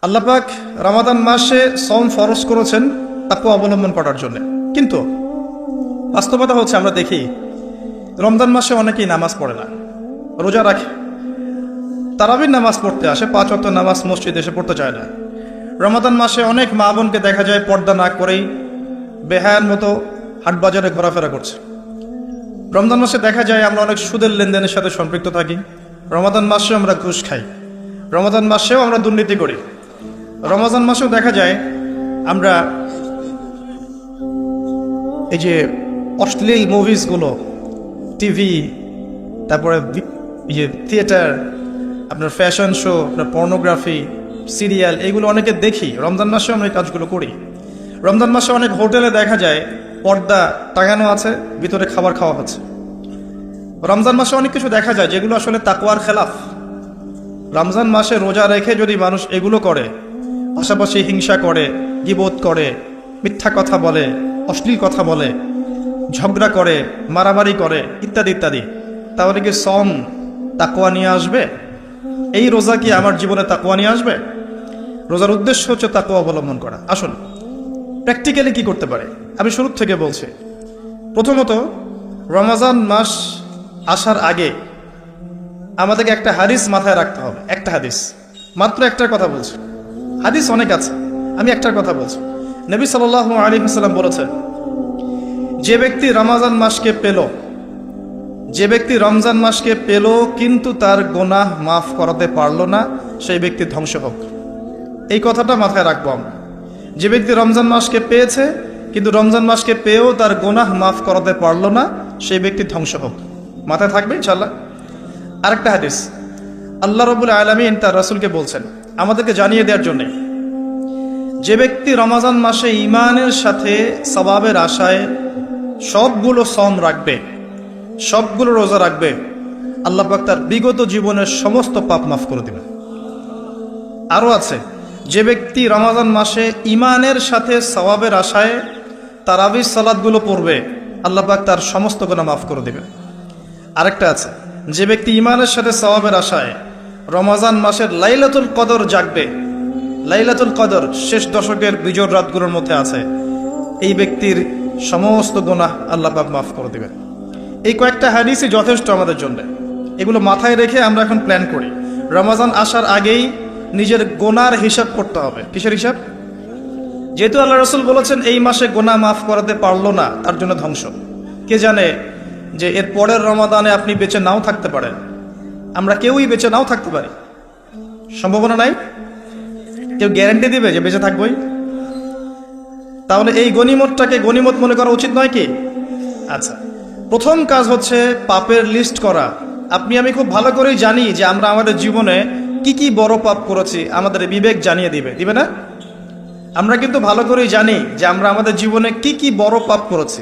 আল্লাহ পাক রমাদান মাসে সওম ফরজ করেছেন তাকওয়া অবলম্বন করার জন্য। কিন্তু বাস্তবতা হচ্ছে আমরা দেখি রমজান মাসে অনেকেই নামাজ পড়ে না, রোজা রাখে, তারাবির নামাজ পড়তে আসে, 5 ওয়াক্ত নামাজ মসজিদে এসে পড়তে চায় না। রমাদান মাসে অনেক মা বোনকে দেখা যায় পর্দা না করেই বেহায়ার মতো হাটবাজারে ঘোরাফেরা করছে। রমজান মাসে দেখা যায় আমরা অনেক সুদের লেনদেনের সাথে সম্পৃক্ত থাকি। রমাদান মাসেও আমরা ঘুষ খাই, রমাদান মাসেও আমরা দুর্নীতি করি। রমজান মাসেও দেখা যায় আমরা এই যে অশ্লীল মুভিজগুলো, টিভি, তারপরে এই যে থিয়েটার, আপনার ফ্যাশন শো, আপনার পর্নোগ্রাফি, সিরিয়াল, এগুলো অনেকে দেখি। রমজান মাসেও আমরা এই কাজগুলো করি। রমজান মাসে অনেক হোটেলে দেখা যায় পর্দা টাঙানো আছে, ভিতরে খাবার খাওয়া হচ্ছে। রমজান মাসে অনেক কিছু দেখা যায় যেগুলো আসলে তাকওয়ার খেলাফ। রমজান মাসে রোজা রেখে যদি মানুষ এগুলো করে, পাশাপাশি হিংসা করে, গীবত করে, মিথ্যা কথা বলে, অশ্লীল কথা বলে, ঝগড়া করে, মারামারি করে, ইত্যাদি ইত্যাদি, তাহলে কি সওম তাকওয়া নিয়ে আসবে? এই রোজা কি আমার জীবনে তাকওয়া নিয়ে আসবে? রোজার উদ্দেশ্য হচ্ছে তাকওয়া অবলম্বন করা। আসুন প্র্যাকটিক্যালি কি করতে পারে আমি শুরু থেকে বলছি। প্রথমত, রমজান মাস আসার আগে আমাদেরকে একটা হাদিস মাথায় রাখতে হবে। একটা হাদিস, মাত্র একটার কথা বলছি, হাদিস অনেক আছে, আমি একটার কথা বলছি। নবী সাল্লাল্লাহু আলাইহি ওয়াসাল্লাম বলেছেন, যে ব্যক্তি রমজান মাসকে পেল, যে ব্যক্তি রমজান মাসকে পেল কিন্তু তার গুনাহ মাফ করাতে পারল না, সেই ব্যক্তি ধ্বংস হোক। এই কথাটা মাথায় রাখবো আমরা। যে ব্যক্তি রমজান মাসকে পেয়েছে কিন্তু রমজান মাসকে পেয়েও তার গুনাহ মাফ করাতে পারল না, সেই ব্যক্তি ধ্বংস হোক। মাথায় থাকবে ইনশাআল্লাহ। আরেকটা হাদিস, আল্লাহ রাব্বুল আলামিন তার রাসূলকে বলছেন আমাদেরকে জানিয়ে দেওয়ার জন্য, যে ব্যক্তি রমজান মাসে ঈমানের সাথে সওয়াবের আশায় সবগুলো সওম রাখবে, সবগুলো রোজা রাখবে, আল্লাহ পাক তার বিগত জীবনের সমস্ত পাপ মাফ করে দিবেন। আরও আছে, যে ব্যক্তি রমজান মাসে ঈমানের সাথে সওয়াবের আশায় তারাবির সালাতগুলো পড়বে, আল্লাহ পাক তার সমস্ত গুনাহ মাফ করে দিবেন। আরেকটা আছে, যে ব্যক্তি ঈমানের সাথে সওয়াবের আশায় রমজান মাসের লাইলাতুল কদর জাগবে, লাইলাতুল কদর শেষ দশকের বিজোড় রাতগুলোর মধ্যে আছে, এই ব্যক্তির সমস্ত গুনাহ আল্লাহ পাক মাফ করে দিবেন। এই কয়েকটা হাদিসই যথেষ্ট আমাদের জন্য। এগুলো মাথায় রেখে আমরা এখন প্ল্যান করি। রমজান আসার আগেই নিজের গুনার হিসাব করতে হবে। কিসের হিসাব? যেহেতু আল্লাহ রাসূল বলেছেন এই মাসে গুনাহ মাফ করাতে পারলো না, তার জন্য ধ্বংস। কে জানে যে এর পরের রমাদানে আপনি বেঁচে নাও থাকতে পারেন। আমরা কেউই বেঁচে নাও থাকতে পারি, সম্ভাবনা নাই। কেউ গ্যারান্টি দিবে যে বেঁচে থাকবই? তাহলে এই গনিমতটাকে গনিমত মনে করা উচিত নয় কি? আচ্ছা, প্রথম কাজ হচ্ছে পাপের লিস্ট করা। আপনি আমি খুব ভালো করেই জানি যে আমরা আমাদের জীবনে কি কি বড় পাপ করেছি, আমাদের বিবেক জানিয়ে দিবে না? আমরা কিন্তু ভালো করেই জানি যে আমরা আমাদের জীবনে কি কি বড় পাপ করেছি।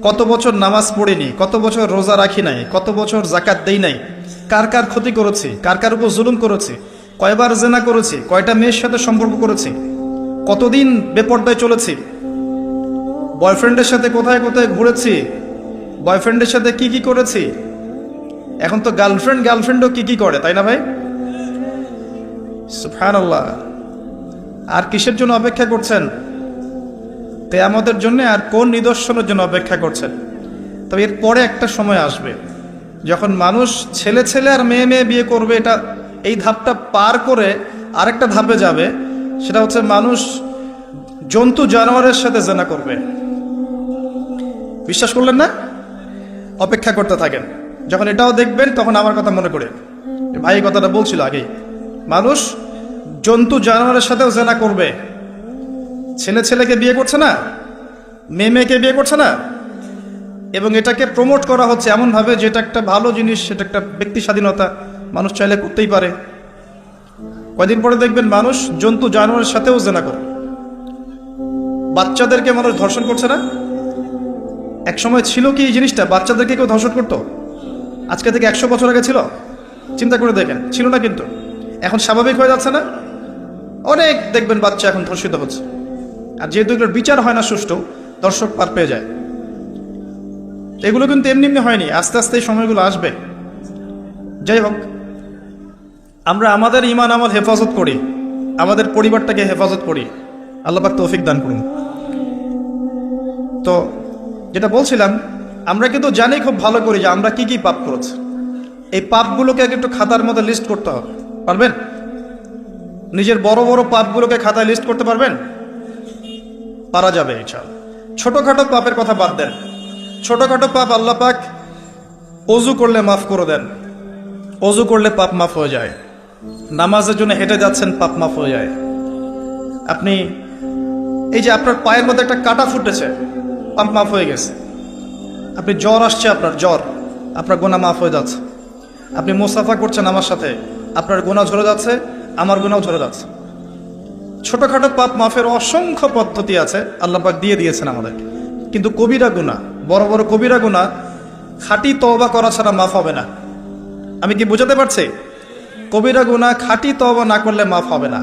কত বছর নামাজ পড়িনি, কত বছর রোজা রাখি নাই, কত বছর যাকাত দেই নাই, কার কার ক্ষতি করেছি, কার কার উপর জুলুম করেছি, কয়বার জেনা করেছি, কয়টা মেয়ের সাথে সম্পর্ক করেছি, কতদিন বেপর্দায় চলেছি, বয়ফ্রেন্ডের সাথে কোথায় কোথায় ঘুরেছি, বয়ফ্রেন্ডের সাথে কি কি করেছি। এখন তো গার্লফ্রেন্ডও কি কি করে, তাই না ভাই? সুবহানাল্লাহ। আর কিসের জন্য অপেক্ষা করছেন? কিয়ামতের জন্য। আর কোন নিদর্শনের জন্য অপেক্ষা করছেন? তবে এর পরে একটা সময় আসবে যখন মানুষ ছেলে ছেলে আর মেয়ে মেয়ে বিয়ে করবে। এটা এই ধাপটা পার করে আরেকটা ধাপে যাবে, সেটা হচ্ছে মানুষ জন্তু জানোয়ারের সাথে জেনা করবে। বিশ্বাস করলেন না? অপেক্ষা করতে থাকেন। যখন এটাও দেখবেন তখন আমার কথা মনে করে, ভাই কথাটা বলছিল আগেই, মানুষ জন্তু জানোয়ারের সাথেও জেনা করবে। ছেলে ছেলেকে বিয়ে করছে না, মেয়ে মেয়েকে বিয়ে করছে না, এবং এটাকে প্রমোট করা হচ্ছে এমনভাবে যে এটা একটা ভালো জিনিস, সেটা একটা ব্যক্তি স্বাধীনতা, মানুষ চাইলে করতেই পারে। কয়দিন পরে দেখবেন মানুষ জন্তু জানোয়ারের সাথেও জেনা করবে। বাচ্চাদেরকে মানুষ ধর্ষণ করছে না? এক সময় ছিল কি এই জিনিসটা? বাচ্চাদেরকে কেউ ধর্ষণ করতো? আজকে থেকে 100 বছর আগে ছিল? চিন্তা করে দেখেন, ছিল না। কিন্তু এখন স্বাভাবিক হয়ে যাচ্ছে না? অনেক দেখবেন বাচ্চা এখন ধর্ষিত হচ্ছে। আর যেহেতু এগুলোর বিচার হয় না সুষ্ঠু, দর্শক পার পেয়ে যায়। এগুলো কিন্তু এমনি এমনি হয়নি, আস্তে আস্তে এই সময়গুলো আসবে। যাই হোক, আমরা আমাদের ঈমান আমল হেফাজত করি, আমাদের পরিবারটাকে হেফাজত করি। আল্লাহ পাক তৌফিক দান করুন। তো যেটা বলছিলাম, আমরা কিন্তু জানি খুব ভালো করি যে আমরা কি কি পাপ করেছি। এই পাপগুলোকে একটু খাতার মধ্যে লিস্ট করতে হবে, পারবেন? নিজের বড় বড় পাপগুলোকে খাতায় লিস্ট করতে পারবেন? পারা যাবে ইনশাআল্লাহ। ছোটখাটো পাপের কথা বাদ দেন। ছোটখাটো পাপ আল্লাহ পাক অজু করলে মাফ করে দেন। অজু করলে পাপ মাফ হয়ে যায়। নামাজের জন্য হেঁটে যাচ্ছেন, পাপ মাফ হয়ে যায়। আপনি এই যে আপনার পায়ের মধ্যে একটা কাটা ফুটেছে, পাপ মাফ হয়ে গেছে। আপনি জ্বর আসছে, আপনার গুনাহ মাফ হয়ে যাচ্ছে। আপনি মুসাফা করছেন আমার সাথে, আপনার গুনাহ ঝরে যাচ্ছে, আমার গুনাহ ঝরে যাচ্ছে। ছোটখাটো পাপ মাফের অসংখ্য পদ্ধতি আছে, আল্লাহ পাক দিয়ে দিয়েছেন আমাদের। কিন্তু কবিরা গুনাহ, বড় বড় কবিরা গুনাহ খাঁটি তওবা করা ছাড়া মাফ হবে না। আমি কি বোঝাতে পারছি? কবিরা গুনাহ খাঁটি তওবা না করলে মাফ হবে না।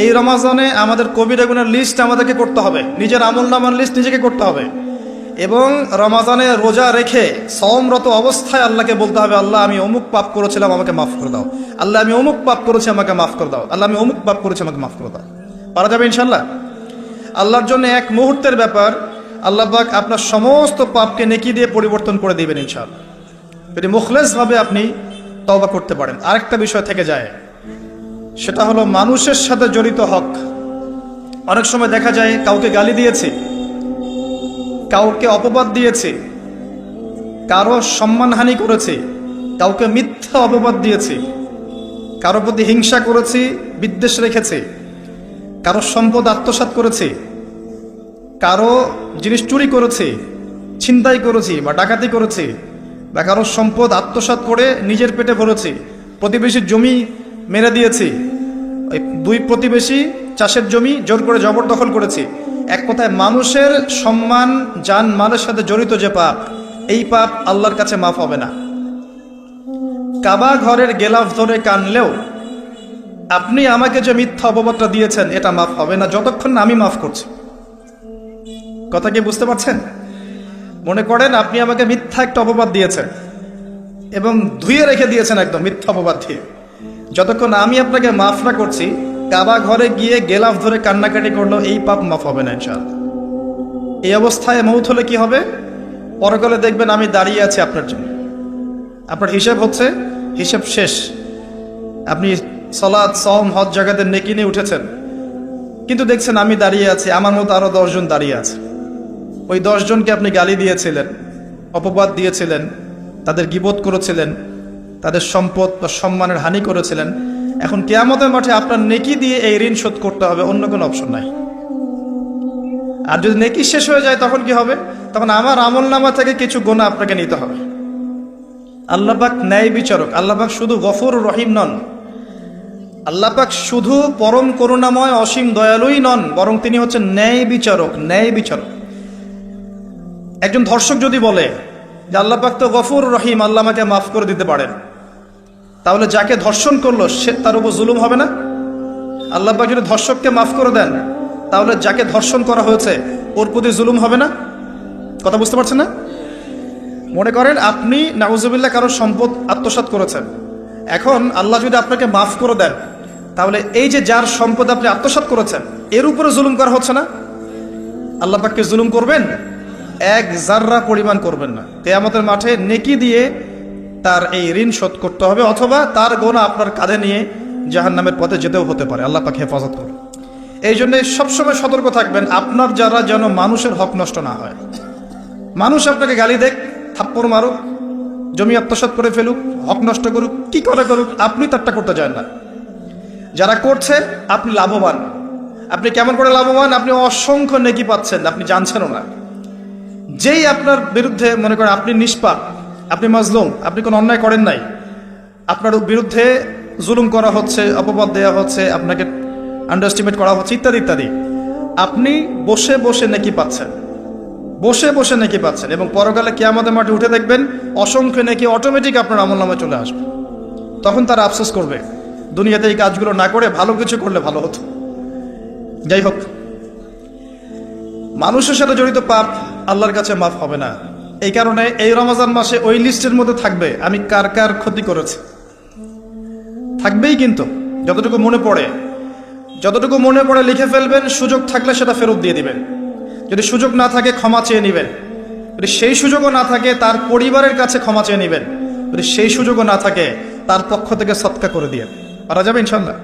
এই রমাজানে আমাদের কবিরা গুনার লিস্ট আমাদেরকে করতে হবে, নিজের আমলনামার লিস্ট নিজেকে করতে হবে। এবং রমাজানে রোজা রেখে সওমরত অবস্থায় আল্লাহকে বলতে হবে, আল্লাহ আমি অমুক পাপ করেছিলাম, আমাকে মাফ করে দাও। আল্লাহ আমি অমুক পাপ করেছি, আমাকে মাফ করে দাও। আল্লাহ আমি অমুক পাপ করেছি, আমাকে মাফ করে দাও। পারা যাবে ইনশাল্লাহ। আল্লাহর জন্য এক মুহূর্তের ব্যাপার। আল্লাহ পাক আপনার সমস্ত পাপকে নেকি দিয়ে পরিবর্তন করে দিবেন ইনশাআল্লাহ, যদি মুখলেসভাবে আপনি তওবা করতে পারেন। আরেকটা বিষয় থেকে যায়, সেটা হলো মানুষের সাথে জড়িত হক। অনেক সময় দেখা যায় কাউকে গালি দিয়েছে, কাউকে অপবাদ দিয়েছে, কারো সম্মানহানি করেছে, কাউকে মিথ্যা অপবাদ দিয়েছে, কারো প্রতি হিংসা করেছি, বিদ্বেষ রেখেছে, কারো সম্পদ আত্মসাৎ করেছে, কারো জিনিস চুরি করেছে, ছিনতাই করেছি বা ডাকাতি করেছে, বা কারো সম্পদ আত্মসাৎ করে নিজের পেটে ভরেছে, প্রতিবেশীর জমি মেরে দিয়েছে, ওই দুই প্রতিবেশী চাষের জমি জোর করে জবরদখল করেছে। এক কথায় মানুষের সম্মান জান মালের সাথে জড়িত যে পাপ, এই পাপ আল্লাহর কাছে মাফ হবে না। কাবা ঘরের গেলাফ ধরে কানলেও আপনি আমাকে যে মিথ্যা অপবাদটা দিয়েছেন, এটা মাফ হবে না যতক্ষণ না আমি মাফ করছি। কথা কি বুঝতে পারছেন? মনে করেন আপনি আমাকে মিথ্যা একটা অপবাদ দিয়েছেন এবং ধুয়ে রেখে দিয়েছেন একদম মিথ্যা অপবাদ দিয়ে। যতক্ষণ আমি আপনাকে মাফ না করছি, কাবা ঘরে গিয়ে গেলাফ ধরে কান্নাকাটি করলো, এই পাপ মাফ হবে না ইনশাআল্লাহ। এই অবস্থায় মৌত হলে কি হবে? পরকালে দেখবেন আমি দাঁড়িয়ে আছি আপনার জন্য, আপনার হিসেব হচ্ছে, হিসেব শেষ। আপনি সালাত, সওম, হজ জাকাতের নেকি নিয়ে উঠেছেন, কিন্তু দেখছেন আমি দাঁড়িয়ে আছি, আমার মতো আরো 10 জন দাঁড়িয়ে আছে। ওই 10 জনকে আপনি গালি দিয়েছিলেন, অপবাদ দিয়েছিলেন, তাদের গীবত করেছিলেন, তাদের সম্পদ বা সম্মানের হানি করেছিলেন। এখন কিয়ামতের মাঠে আপনার নেকি দিয়ে এই ঋণ শোধ করতে হবে, অন্য কোনো অপশন নাই। আর যদি নেকি শেষ হয়ে যায় তখন কি হবে? তখন আমার আমলনামা থেকে কিছু গুনাহ আপনাকে নিতে হবে। আল্লাহ পাক ন্যায় বিচারক। আল্লাহ পাক শুধু গফুর রহিম নন, আল্লাহ পাক শুধু পরম করুণাময় অসীম দয়ালুই নন, বরং তিনি হচ্ছেন ন্যায় বিচারক। ন্যায় বিচারক। একজন ধর্ষক যদি বলে যে আল্লাহ পাক তো গফুর রহিম, আল্লাহ আমাকে মাফ করে দিতে পারেন, তাহলে যাকে ধর্ষণ করলো সে তার উপর জুলুম হবে না? আল্লাহ পাক যদি ধর্ষককে মাফ করে দেন, তাহলে যাকে ধর্ষণ করা হয়েছে ওর প্রতি জুলুম হবে না? কথা বুঝতে পারছেন না? মনে করেন আপনি নাউজুবিল্লাহ কারো সম্পদ আত্মসাৎ করেছেন, এখন আল্লাহ যদি আপনাকে মাফ করে দেন, তাহলে এই যে যার সম্পদ আপনি আত্মসাৎ করেছেন এর উপরে জুলুম করা হচ্ছে না? আল্লাহ পাককে জুলুম করবেন? এক জাররা পরিমাণ করবেন না। কিয়ামতের মাঠে নেকি দিয়ে তার এই ঋণ শোধ করতে হবে, অথবা তার গুনাহ আপনার কাঁধে নিয়ে জাহান্নামের পথে যেতেও হতে পারে। আল্লাহ পাক হেফাজত করুন। এই জন্য সবসময় সতর্ক থাকবেন আপনার যারা যেন মানুষের হক নষ্ট না হয়। মানুষ আপনাকে গালি দেখ, থাপ্পড় মারুক, জমি আত্মসাৎ করে ফেলুক, হক নষ্ট করুক, কি করে করুক, আপনি তারটা করতে চান না। যারা করছে আপনি লাভবান। আপনি কেমন করে লাভবান? আপনি অসংখ্য নেকি পাচ্ছেন, আপনি জানছেনও না। যেই আপনার বিরুদ্ধে মনে করেন আপনি নিষ্পাপ, আপনি মাজলুম, আপনি কোনো অন্যায় করেন নাই, আপনার বিরুদ্ধে জুলুম করা হচ্ছে, অপবাদ দেওয়া হচ্ছে, আপনাকে আন্ডারএস্টিমেট করা হচ্ছে, ইত্যাদি ইত্যাদি, আপনি বসে বসে নেকি পাচ্ছেন, বসে বসে নেকি পাচ্ছেন। এবং পরকালে কিয়ামতের মাঠে উঠে দেখবেন অসংখ্য নেকি অটোমেটিক আপনার আমলনামায় চলে আসবে। তখন তারা আফসোস করবে, দুনিয়াতে এই কাজগুলো না করে ভালো কিছু করলে ভালো হতো। যাই হোক, মানুষের সাথে জড়িত পাপ আল্লাহর কাছে মাফ হবে না। এই কারণে এই রমজান মাসে ওই লিস্টের মধ্যে থাকবে আমি কার কার ক্ষতি করেছি, থাকবেই। কিন্তু যতটুকু মনে পড়ে, যতটুকু মনে পড়ে লিখে ফেলবেন, সুযোগ থাকলে সেটা ফেরত দিয়ে দিবেন। যদি সুযোগ না থাকে ক্ষমা চেয়ে নেবেন। যদি সেই সুযোগও না থাকে তার পরিবারের কাছে ক্ষমা চেয়ে নেবেন। যদি সেই সুযোগও না থাকে তার পক্ষ থেকে সদকা করে দিয়ে পারা যাবে ইনশাল্লাহ।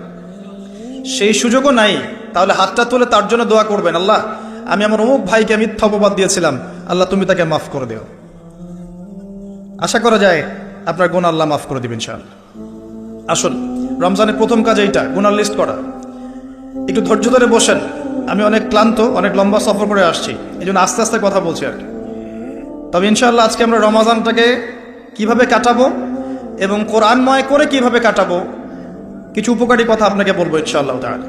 সেই সুযোগও নাই, তাহলে হাতটা তুলে তার জন্য দোয়া করবেন, আল্লাহ আমি আমার অমুক ভাইকে মিথ্যা অপবাদ দিয়েছিলাম, আল্লাহ তুমি তাকে মাফ করে দিও। আশা করা যায় আপনার গুনাহ আল্লাহ মাফ করে দিবেন ইনশাআল্লাহ। আসুন, রমজানের প্রথম কাজ এইটা, গুনার লিস্ট করা। একটু ধৈর্য ধরে বসেন, আমি অনেক ক্লান্ত, অনেক লম্বা সফর করে আসছি, এই জন্য আস্তে আস্তে কথা বলছি আর কি। তবে ইনশাআল্লাহ আজকে আমরা রমজানটাকে কিভাবে কাটাবো এবং কোরআনময় করে কিভাবে কাটাবো কিছু উপকারী কথা আপনাকে বলবো ইনশাআল্লাহ তাআলা।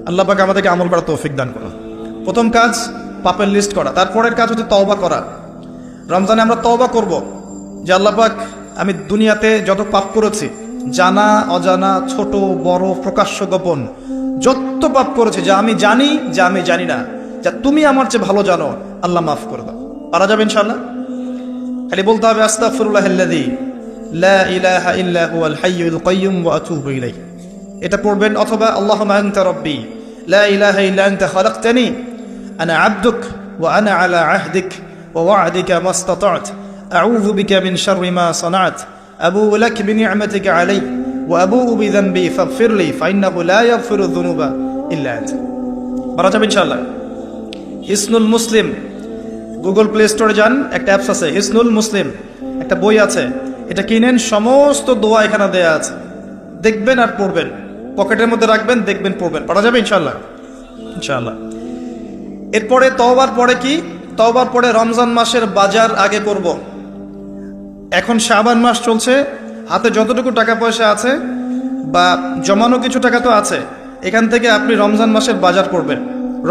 আল্লাহ পাক আমাদেরকে আমল করার তৌফিক দান করুন। প্রথম কাজ পাপের লিস্ট করা, তারপরের কাজ হচ্ছে তওবা করা। রমজানে আমরা তওবা করব যে আল্লাহ পাক আমি দুনিয়াতে যত পাপ করেছি, জানা অজানা, ছোট বড়, প্রকাশ্য গোপন, যত পাপ করেছি, যা আমি জানি যা আমি জানি না, যা তুমি আমার চেয়ে ভালো জানো, আল্লাহ মাফ করে দাও। পারা যাবে ইনশাআল্লাহ। খালি বলতে হবে আস্তাগফিরুল্লাহাল্লাযী লা ইলাহা ইল্লা হুয়াল হাইয়ুল কাইয়্যুম ওয়া আতুবু ইলাইহি। এটা পড়বেন। অথবা আল্লাহুম্মা আনতা রাব্বী লা ইলাহা ইল্লা আনতা খালাকতানি আনা আবদুক ওয়া আনা আলা আহদিক ওয়া ওয়া'দিকা মাস্তাতা'ত আউযু বিকা মিন শাররি মা সানা'ত আবুউ লাক বিনি'মাতিকা আলাইয়া ওয়া আবুউ বিযানবি ফাগফিরলি ফাইন্নাহু লা ইয়াগফিরু যুনুবা ইল্লা আনতা। পারা যাবে ইনশাআল্লাহ। হিসনুল মুসলিম, গুগল প্লে স্টোরে যান, একটা অ্যাপস আছে হিসনুল মুসলিম, একটা বই আছে, এটা কিনেন, সমস্ত দোয়া এখানে দেয়া আছে, দেখবেন আর পড়বেন, পকেটের মধ্যে রাখবেন, দেখবেন, পড়বেন। পড়া যাবে ইনশাআল্লাহ। ইনশাআল্লাহ। এরপরে তওবার পরে কি? তওবার পরে রমজান মাসের বাজার আগে করব। এখন শাবান মাস চলছে, হাতে যতটুকু টাকা পয়সা আছে বা জমানো কিছু টাকা তো আছে, এখান থেকে আপনি রমজান মাসের বাজার করবেন।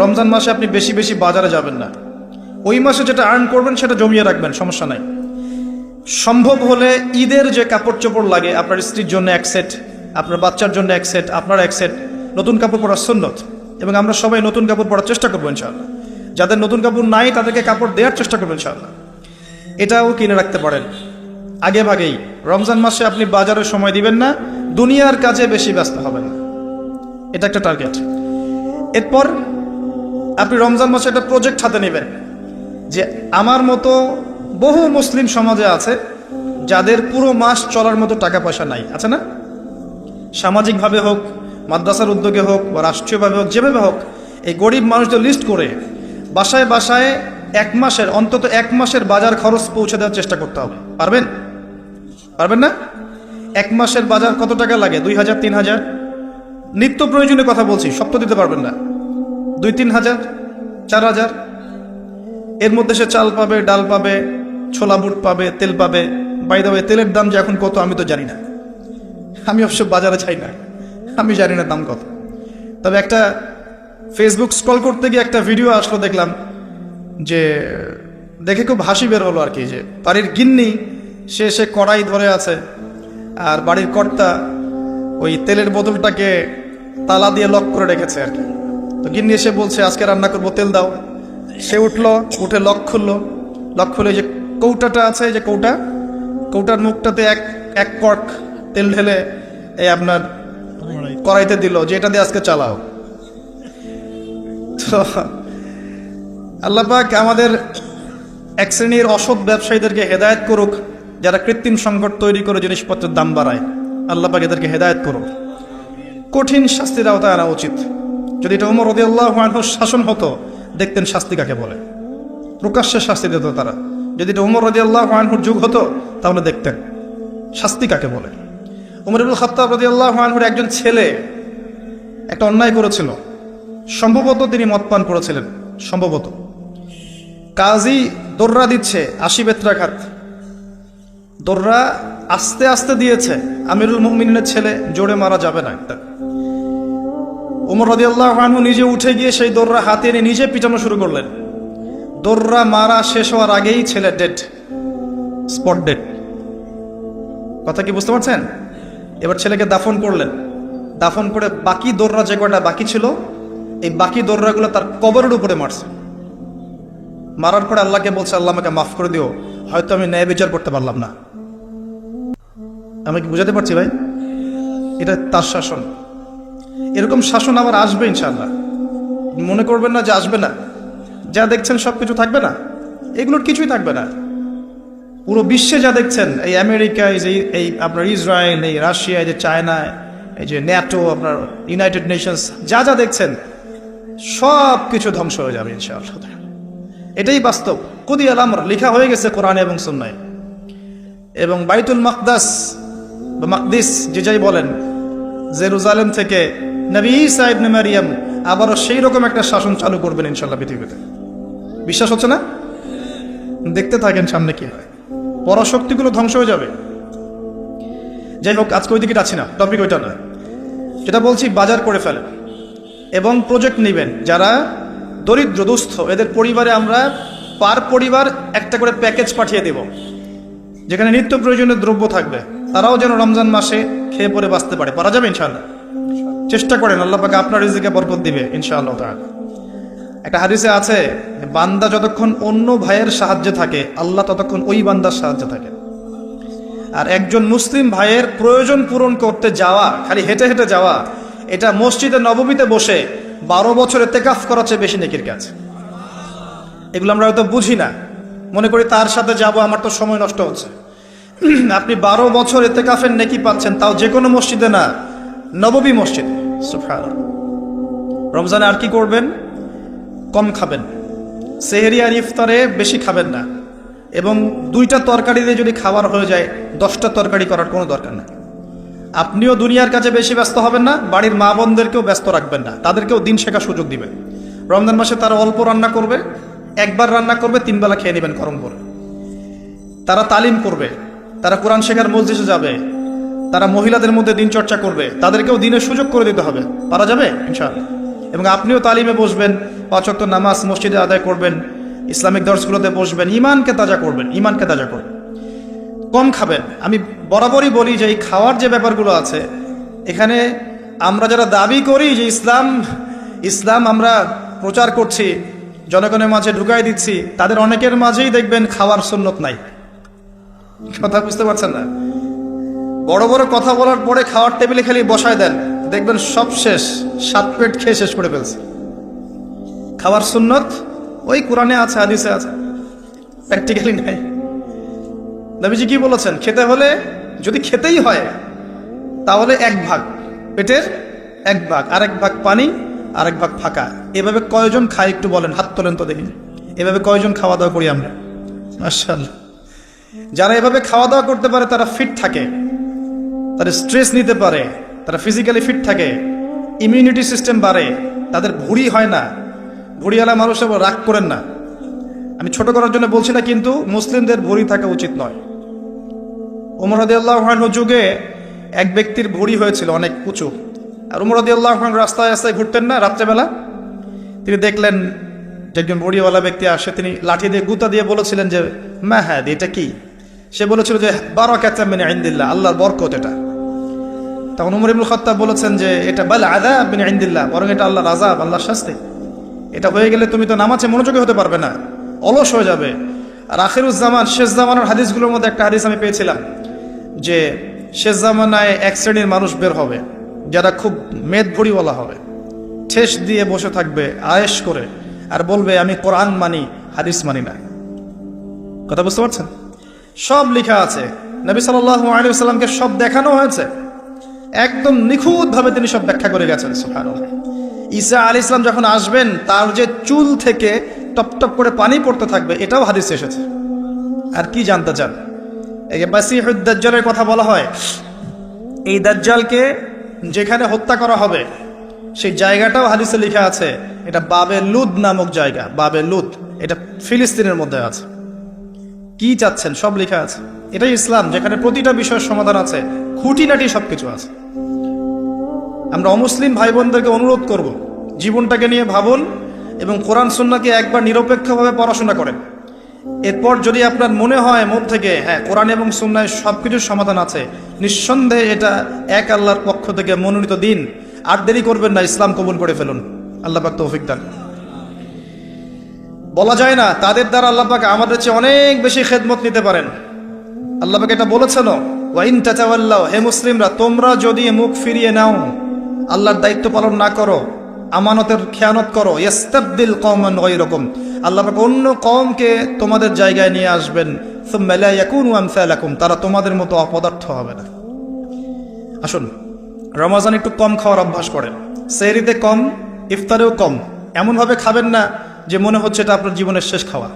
রমজান মাসে আপনি বেশি বেশি বাজারে যাবেন না, ওই মাসে যেটা আর্ন করবেন সেটা জমিয়ে রাখবেন, সমস্যা নাই। সম্ভব হলে ঈদের যে কাপড় চোপড় লাগে, আপনার স্ত্রীর জন্য এক সেট, আপনার বাচ্চার জন্য এক সেট, আপনার এক সেট, নতুন কাপড় পরার সুন্নত, এবং আমরা সবাই নতুন কাপড় পরার চেষ্টা করবো ইনশাআল্লাহ। যাদের নতুন কাপড় নাই তাদেরকে কাপড় দেওয়ার চেষ্টা করবো ইনশাআল্লাহ। এটাও কিনে রাখতে পারেন আগে ভাগেই। রমজান মাসে আপনি বাজারে সময় দিবেন না, দুনিয়ার কাজে বেশি ব্যস্ত হবেন না, এটা একটা টার্গেট। এরপর আপনি রমজান মাসে একটা প্রজেক্ট হাতে নেবেন যে আমার মতো বহু মুসলিম সমাজে আছে যাদের পুরো মাস চলার মতো টাকা পয়সা নাই, আছে না? সামাজিকভাবে হোক, মাদ্রাসার উদ্যোগে হোক বা রাষ্ট্রীয়ভাবে হোক, যেভাবে হোক, এই গরিব মানুষদের লিস্ট করে বাসায় বাসায় এক মাসের, অন্তত এক মাসের বাজার খরচ পৌঁছে দেওয়ার চেষ্টা করতে হবে। পারবেন? পারবেন না? এক মাসের বাজার কত টাকা লাগে? 2000, 3000, নিত্য প্রয়োজনীয় কথা বলছি, সব তো দিতে পারবেন না। 2-3 হাজার, 4 হাজার, এর মধ্যে সে চাল পাবে, ডাল পাবে, ছোলা বুট পাবে, তেল পাবে। বাই দ্য ওয়ে, তেলের দাম যে এখন কত আমি তো জানি না, আমি অবশ্য বাজারে চাই না, আমি জানি না দাম কত। তবে একটা ফেসবুক স্ক্রল করতে গিয়ে একটা ভিডিও আসলো, দেখলাম যে দেখে খুব হাসি বের হলো আর কি, যে বাড়ির গিন্নি সে কড়াই ধরে আছে আর বাড়ির কর্তা ওই তেলের বোতলটাকে তালা দিয়ে লক করে রেখেছে আর কি। তো গিন্নি এসে বলছে আজকে রান্না করবো, তেল দাও। সে উঠলো, উঠে লক খুললো, লক খুলে যে কৌটাটা আছে, যে কৌটার মুখটাতে এক কর্ক তেল ঢেলে এই আপনার কড়াইতে দিল, যে এটা দিয়ে আজকে চালাও। তো আল্লাহ পাক আমাদের এক শ্রেণীর অসৎ ব্যবসায়ীদেরকে হেদায়েত করুক, যারা কৃত্রিম সংকট তৈরি করে জিনিসপত্রের দাম বাড়ায়। আল্লাহ পাক এদেরকে হেদায়েত করুক, কঠিন শাস্তির আওতায় আনা উচিত। যদি এটা ওমর রাদিয়াল্লাহু আনহুর শাসন হতো, দেখতেন শাস্তি কাকে বলে, প্রকাশ্যে শাস্তি দিত তারা। যদি এটা ওমর রাদিয়াল্লাহু আনহুর যুগ হতো, তাহলে দেখতেন শাস্তি কাকে বলে। ওমর ইবনুল খাত্তাব রাদিয়াল্লাহু আনহুর একজন ছেলে একটা অন্যায় করেছিল, সম্ভবত তিনি মদ পান করেছিলেন, সম্ভবত। কাজী দোররা দিচ্ছে 80 বেত্রাঘাত, দোররা আস্তে আস্তে দিয়েছে, আমিরুল মুমিনিনের ছেলে, জোরে মারা যাবে না। ওমর রাদিয়াল্লাহু আনহু নিজে উঠে গিয়ে সেই দোররা হাতে এনে নিজে পিটানো শুরু করলেন। দোররা মারা শেষ হওয়ার আগেই ছেলে ডেড, স্পট ডেড। কথা কি বুঝতে পারছেন? এবার ছেলেকে দাফন করলেন, দাফন করে বাকি দোররা যে কয়টা বাকি ছিল, এই বাকি দোররাগুলো তার কবরের উপরে মারছে। মারার পরে আল্লাহকে বলছে, আল্লাহ আমাকে মাফ করে দিও, হয়তো আমি ন্যায় বিচার করতে পারলাম না। আমি কি বুঝাতে পারছি ভাই? এটা তার শাসন। এরকম শাসন আবার আসবে ইনশাআল্লাহ। মনে করবেন না যে আসবে না। যা দেখছেন সব কিছু থাকবে না, এগুলোর কিছুই থাকবে না। পুরো বিশ্বে যা দেখছেন, এই আমেরিকা, এই আপনার ইসরায়েল, এই রাশিয়া, এই যে চায়না, এই যে ন্যাটো, আপনার ইউনাইটেড নেশনস, যা যা দেখছেন সব কিছু ধ্বংস হয়ে যাবে ইনশাআল্লাহ। এটাই বাস্তব। কুদি আল আমর, লেখা হয়ে গেছে কোরআনে এবং সুন্নায়। এবং বাইতুল মাকদাস বা মাকদিস যে যাই বলেন, জেরুজালেম থেকে নবী ঈসা ইবনে মারিয়াম আবারও সেই রকম একটা শাসন চালু করবেন ইনশাআল্লাহ পৃথিবীতে। বিশ্বাস হচ্ছে না? দেখতে থাকেন সামনে কি হয়। পরাশক্তিগুলো ধ্বংস হয়ে যাবে। যাই হোক, আজকে ওই দিকে যাচ্ছি না, টপিক ওইটা না। যেটা বলছি, বাজার করে ফেলেন এবং প্রজেক্ট নেবেন। যারা দরিদ্র দুস্থ, এদের পরিবারে আমরা পার পরিবার একটা করে প্যাকেজ পাঠিয়ে দেব, যেখানে নিত্য প্রয়োজনীয় দ্রব্য থাকবে। তারাও যেন রমজান মাসে খেয়ে পরে বাঁচতে পারে। পারা যাবে ইনশাআল্লাহ। চেষ্টা করেন, আল্লাহ পাক আপনার রিজিকে বরকত দিবে ইনশাআল্লাহ তাআলা। একটা হাদিসে আছে, বান্দা যতক্ষণ অন্য ভাইয়ের সাহায্যে থাকে, আল্লাহ ততক্ষণ ওই বান্দার সাহায্যে থাকে। আর একজন মুসলিম ভাইয়ের প্রয়োজন পূরণ করতে যাওয়া, খালি হেঁটে হেঁটে যাওয়া, এটা মসজিদে নববীতে বসে 12 বছর ইতিকাফ করার চেয়ে বেশি নেকির কাজ। এগুলো আমরা হয়তো বুঝি না, মনে করি তার সাথে যাব, আমার তো সময় নষ্ট হচ্ছে। আপনি 12 বছর ইতিকাফের নেকি পাচ্ছেন, তাও যে কোনো মসজিদে না, নববী মসজিদে। সুবহানাল্লাহ। রমজানে আর কি করবেন? কম খাবেন, সেহরি আর ইফতারে বেশি খাবেন না, এবং 2টা তরকারি দিয়ে যদি খাবার হয়ে যায় 10টা তরকারি করার কোনো দরকার নেই। আপনিও দুনিয়ার কাছে বেশি ব্যস্ত হবেন না, বাড়ির মা বোনদেরকেও ব্যস্ত রাখবেন না, তাদেরকেও দিন শেখার সুযোগ দিবেন। রমজান মাসে তারা অল্প রান্না করবে, একবার রান্না করবে, 3 বেলা খেয়ে নেবেন গরম করে। তারা তালিম করবে, তারা কোরআন শেখার মজলিসে যাবে, তারা মহিলাদের মধ্যে দিন চর্চা করবে, তাদেরকেও দিনের সুযোগ করে দিতে হবে। পারা যাবে ইনশাআল্লাহ। এবং আপনিও তালিমে বসবেন, 5 ওয়াক্ত নামাজ মসজিদে আদায় করবেন, ইসলামিক দর্শগুলোতে বসবেন, ইমানকে তাজা করবেন, ইমানকে তাজা করবেন। কম খাবেন। আমি বরাবরই বলি যে এই খাওয়ার যে ব্যাপারগুলো আছে, এখানে আমরা যারা দাবি করি যে ইসলাম আমরা প্রচার করছি, জনগণের মাঝে ঢুকাই দিচ্ছি, তাদের অনেকের মাঝেই দেখবেন খাওয়ার সুন্নত নাই। কথা বুঝতে পারছেন না? বড় বড় কথা বলার পরে খাওয়ার টেবিলে খালি বসায় দেন, দেখবেন সব শেষ, 7 পেট খেয়ে শেষ করে ফেলছে। খাওয়ার সুন্নত ওই কোরআনে আছে, হাদিসে আছে, প্র্যাকটিক্যালি নাই। নবীজি কি বলেছেন? খেতে হলে, যদি খেতেই হয়, তাহলে 1 ভাগ, পেটের 1 ভাগ, আরেক ভাগ পানি, আরেক ভাগ ফাঁকা। এভাবে কয়জন খায় একটু বলেন, হাত তোলেন তো দেখি। এভাবে কয়জন খাওয়া দাওয়া করি আমরা? মাশাআল্লাহ। যারা এভাবে খাওয়া দাওয়া করতে পারে তারা ফিট থাকে, তারা স্ট্রেস নিতে পারে, তারা ফিজিক্যালি ফিট থাকে, ইমিউনিটি সিস্টেম বাড়ে, তাদের ভুঁড়ি হয় না। ভুঁড়িওয়ালা মানুষ রাগ করেন না, আমি ছোট করার জন্য বলছি না, কিন্তু মুসলিমদের ভুঁড়ি থাকা উচিত নয়। ওমর রাদিয়াল্লাহু আনহু যুগে এক ব্যক্তির ভুঁড়ি হয়েছিল অনেক উঁচু, আর ওমর রাদিয়াল্লাহু আনহু রাস্তায় রাস্তায় ঘুরতেন না রাত্রেবেলা। তিনি দেখলেন যে একজন ভুঁড়িওয়ালা ব্যক্তি আসে, তিনি লাঠি দিয়ে গুতা দিয়ে বলেছিলেন যে মা হ্যাঁ, এটা কি? সে বলেছিল যে বারাকাতুম মিন ইনদিল্লাহ, আল্লাহর বরকত এটা। তখন ওমর ইবনে খাত্তাব বলেছেন যে এটা বাল আযাব মিন ইনদিল্লাহ, বরং এটা আল্লাহর আযাব, আল্লাহর শাস্তি। এটা হয়ে গেলে তুমি তো নামাজে মনোযোগী হতে পারবে না, অলস হয়ে যাবে। আর আখিরুজ জামান, শেষ জামানার হাদিসগুলোর মধ্যে একটা হাদিস আমি পেয়েছিলাম যে শেষ জামানায় 1 শ্রেণীর মানুষ বের হবে, যারা খুব মেদ ভুঁড়িওয়ালা হবে, ঠেস দিয়ে বসে থাকবে আয়েশ করে, আর বলবে আমি কোরআন মানি, হাদিস মানি না। কথা বুঝতে পারছেন? সব লেখা আছে, নবী সাল্লাল্লাহু আলাইহি ওয়াসাল্লামকে সব দেখানো হয়েছে, একদম নিখুঁতভাবে তিনি সব ব্যাখ্যা করে গেছেন। সুবহানাল্লাহ। ঈসা আলাইহিস সালাম যখন আসবেন, তার যে চুল থেকে টপ টপ করে পানি পড়তে থাকবে, এটাও হাদিসে এসেছে। আর কি জানতে চান? এই যে মাসিহুদ দাজ্জালের কথা বলা হয়, এই দাজ্জালকে যেখানে হত্যা করা হবে সেই জায়গাটাও হাদিসে লেখা আছে, এটা বাবে লুদ নামক জায়গা। বাবে লুদ, এটা ফিলিস্তিনের মধ্যে আছে। কি চাচ্ছেন? সব লেখা আছে। এটাই ইসলাম, যেখানে প্রতিটা বিষয়ের সমাধান আছে, খুঁটিনাটি সবকিছু আছে। আমরা অমুসলিম ভাই বোনদেরকে অনুরোধ করব, জীবনটাকে নিয়ে ভাবুন এবং কোরআন সুন্নাহকে একবার নিরপেক্ষভাবে পড়াশোনা করেন। এরপর যদি আপনার মনে হয় মন থেকে হ্যাঁ, কোরআন এবং সুন্নাহয় সবকিছুর সমাধান আছে, নিঃসন্দেহে এটা এক আল্লাহর পক্ষ থেকে মনোনীত দিন। আর দেরি করবেন না, ইসলাম কবুল করে ফেলুন। আল্লাহ পাক তৌফিক দান। বলা যায় না, তাদের দ্বারা আল্লাহ পাক আমাদের চেয়ে অনেক বেশি খেদমত নিতে পারেন। আল্লাহ পাক এটা বলেছেন, ওয়া ইন তাতাওয়াল্লাউ, হে মুসলিমরা তোমরা যদি মুখ ফিরিয়ে নাও, আল্লাহর দায়িত্ব পালন না করো, আমানতের খেয়ানত করো, ইস্তাবদিল কওমান গায়রাকুম, আল্লাহ পাক অন্য কওমকে তোমাদের জায়গায় নিয়ে আসবেন, সুম্মা লা ইয়াকুনু আমসালাকুম, তারা তোমাদের মতো অপদার্থ হবে না। আসুন, রমজান একটু কম খাওয়ার অভ্যাস করেন, সেহরিতে কম, ইফতারেও কম। এমনভাবে খাবেন না যে মনে হচ্ছে এটা আপনার জীবনের শেষ খাওয়া,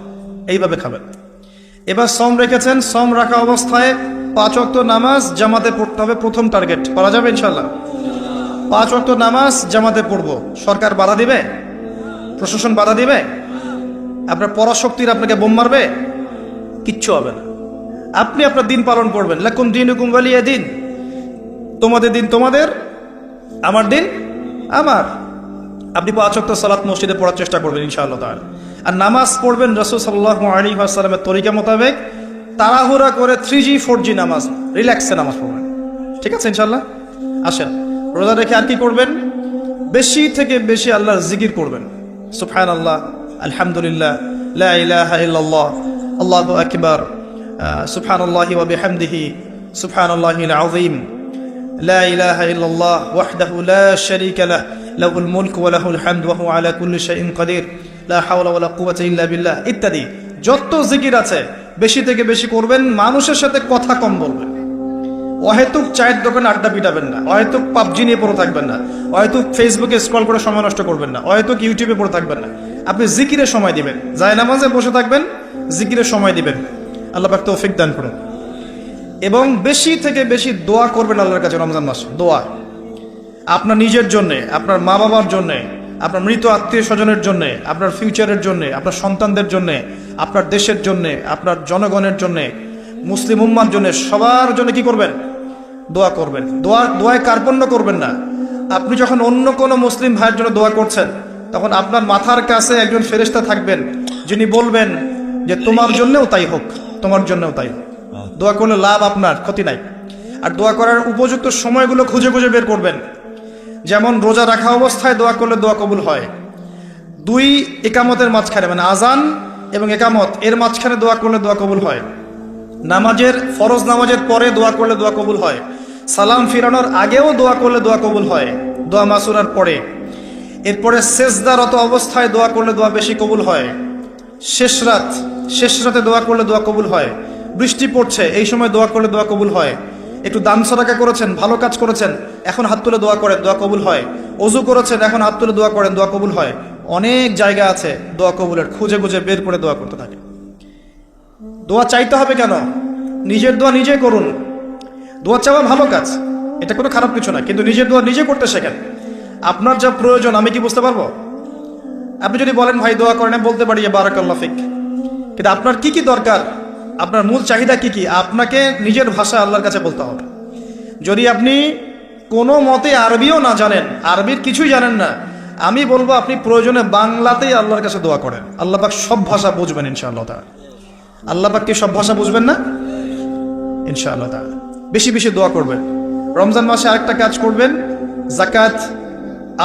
এইভাবে খাবেন। এবার সম রেখেছেন, সম রাখা অবস্থায় 5 ওয়াক্ত নামাজ জামাতে পড়তে হবে, প্রথম টার্গেট। করা যাবে ইনশাল্লাহ? 5 ওয়াক্ত নামাজ জামাতে পড়বো। সরকার বাধা দিবে? প্রশাসন বাধা দিবে? আপনার পরাশক্তির আপনাকে বোম মারবে? কিচ্ছু হবে না। আপনি আপনার দিন পালন করবেন। লাকুম দীনুকুম ওয়ালিয়া দিন, তোমাদের দিন তোমাদের, আমার দিন আমার। আপনি 5 ওয়াক্ত সালাত মসজিদে পড়ার চেষ্টা করবেন ইনশাআল্লাহ তাআলা। আর নামাজ পড়বেন রাসূল সাল্লাল্লাহু আলাইহি ওয়াসাল্লামের তরিকা মোতাবেক, তাড়াহুড়া করে 3G 4G নামাজ, রিল্যাক্সে নামাজ পড়বেন। ঠিক আছে ইনশাআল্লাহ? আসেন, রোজা রেখে আর কি করবেন? বেশি থেকে বেশি আল্লাহর জিকির করবেন। সুবহানাল্লাহ, আলহামদুলিল্লাহ, লা ইলাহা ইল্লাল্লাহ, আল্লাহু আকবার, সুবহানাল্লাহি ওয়া বিহামদিহি, সুবহানাল্লাহিল আযীম, লা ইলাহা ইল্লাল্লাহ ওয়াহদাহু লা শারীকা লাহ, লাহুল মুলকু ওয়া লাহুল হামদু ওয়া হুয়া আলা কুল্লি শাইইন কাদির, লা হাওলা ওয়া লা কুওয়াতা ইল্লা বিল্লাহ ইত্যাদি যত জিকির আছে বেশি থেকে বেশি করবেন। মানুষের সাথে কথা কম বলবেন। অহেতুক চায়ের দোকানে আড্ডা পিটাবেন না, অহেতুক পাবজি নিয়ে পড়ে থাকবেন না, অহেতুক ফেসবুকে স্ক্রল করে সময় নষ্ট করবেন না, অহেতুক ইউটিউবে পড়ে থাকবেন না। আপনি জিকিরে সময় দিবেন, জায়নামাজে বসে থাকবেন, জিকিরে সময় দিবেন। আল্লাহ পাক তৌফিক দান করুন। এবং বেশি থেকে বেশি দোয়া করবেন আল্লাহর কাছে রমজান মাসে। দোয়া আপনার নিজের জন্যে, আপনার মা বাবার জন্যে, আপনার মৃত আত্মীয় স্বজনের জন্যে, আপনার ফিউচারের জন্যে, আপনার সন্তানদের জন্যে, আপনার দেশের জন্যে, আপনার জনগণের জন্যে, মুসলিম উম্মার জন্য, সবার জন্য কি করবেন? দোয়া করবেন। দোয়ায় কার্পণ্য করবেন না। আপনি যখন অন্য কোনো মুসলিম ভাইয়ের জন্য দোয়া করছেন, তখন আপনার মাথার কাছে একজন ফেরেশতা থাকবেন, যিনি বলবেন যে তোমার জন্যও তাই হোক, তোমার জন্যও তাই হোক। দোয়া করলে লাভ, আপনার ক্ষতি নাই। আর দোয়া করার উপযুক্ত সময়গুলো খুঁজে খুঁজে বের করবেন। যেমন রোজা রাখা অবস্থায় দোয়া করলে দোয়া কবুল হয়। 2 একামতের মাঝখানে, মানে আজান এবং একামত এর মাঝখানে দোয়া করলে দোয়া কবুল হয়। নামাজের, ফরজ নামাজের পরে দোয়া করলে দোয়া কবুল হয়। সালাম ফিরানোর আগেও দোয়া করলে দোয়া কবুল হয়, দোয়া মাসুরার পরে। এরপরে সেজদারত অবস্থায় দোয়া করলে দোয়া বেশি কবুল হয়। শেষ রাতে দোয়া করলে দোয়া কবুল হয়। বৃষ্টি পড়ছে, এই সময় দোয়া করলে দোয়া কবুল হয়। একটু দান সদকা করেছেন, ভালো কাজ করেছেন, এখন হাত তুলে দোয়া করেন, দোয়া কবুল হয়। ওযু করেছেন, এখন হাত তুলে দোয়া করেন, দোয়া কবুল হয়। অনেক জায়গা আছে দোয়া কবুলের, খুঁজে খুঁজে বের করে দোয়া করতে থাকে। দোয়া চাইতে হবে কেন? নিজের দোয়া নিজে করুন। দোয়া চাওয়া ভালো কাজ, এটা কোনো খারাপ কিছু না, কিন্তু নিজের দোয়া নিজে করতে শেখেন। আপনার যা প্রয়োজন আমি কি বুঝতে পারবো? আপনি যদি বলেন ভাই দোয়া করেন, বলতে পারি যে বারাকাল্লাহ ফিক, কিন্তু আপনার কি কি দরকার, আপনার মূল চাহিদা কি কি, আপনাকে নিজের ভাষা আল্লাহর কাছে বলতে হবে। যদি আপনি কোনো মতে আরবিও না জানেন, আরবির কিছুই জানেন না, আমি বলবো আপনি প্রয়োজনে বাংলাতেই আল্লাহর কাছে দোয়া করেন। আল্লাহ পাক সব ভাষা বুঝবেন ইনশাআল্লাহ তাআলা। আল্লাহ পাক কি সব ভাষা বুঝবেন না? ইনশাআল্লাহ তাআলা। বেশি বেশি দোয়া করবেন। রমজান মাসে আরেকটা কাজ করবেন, যাকাত।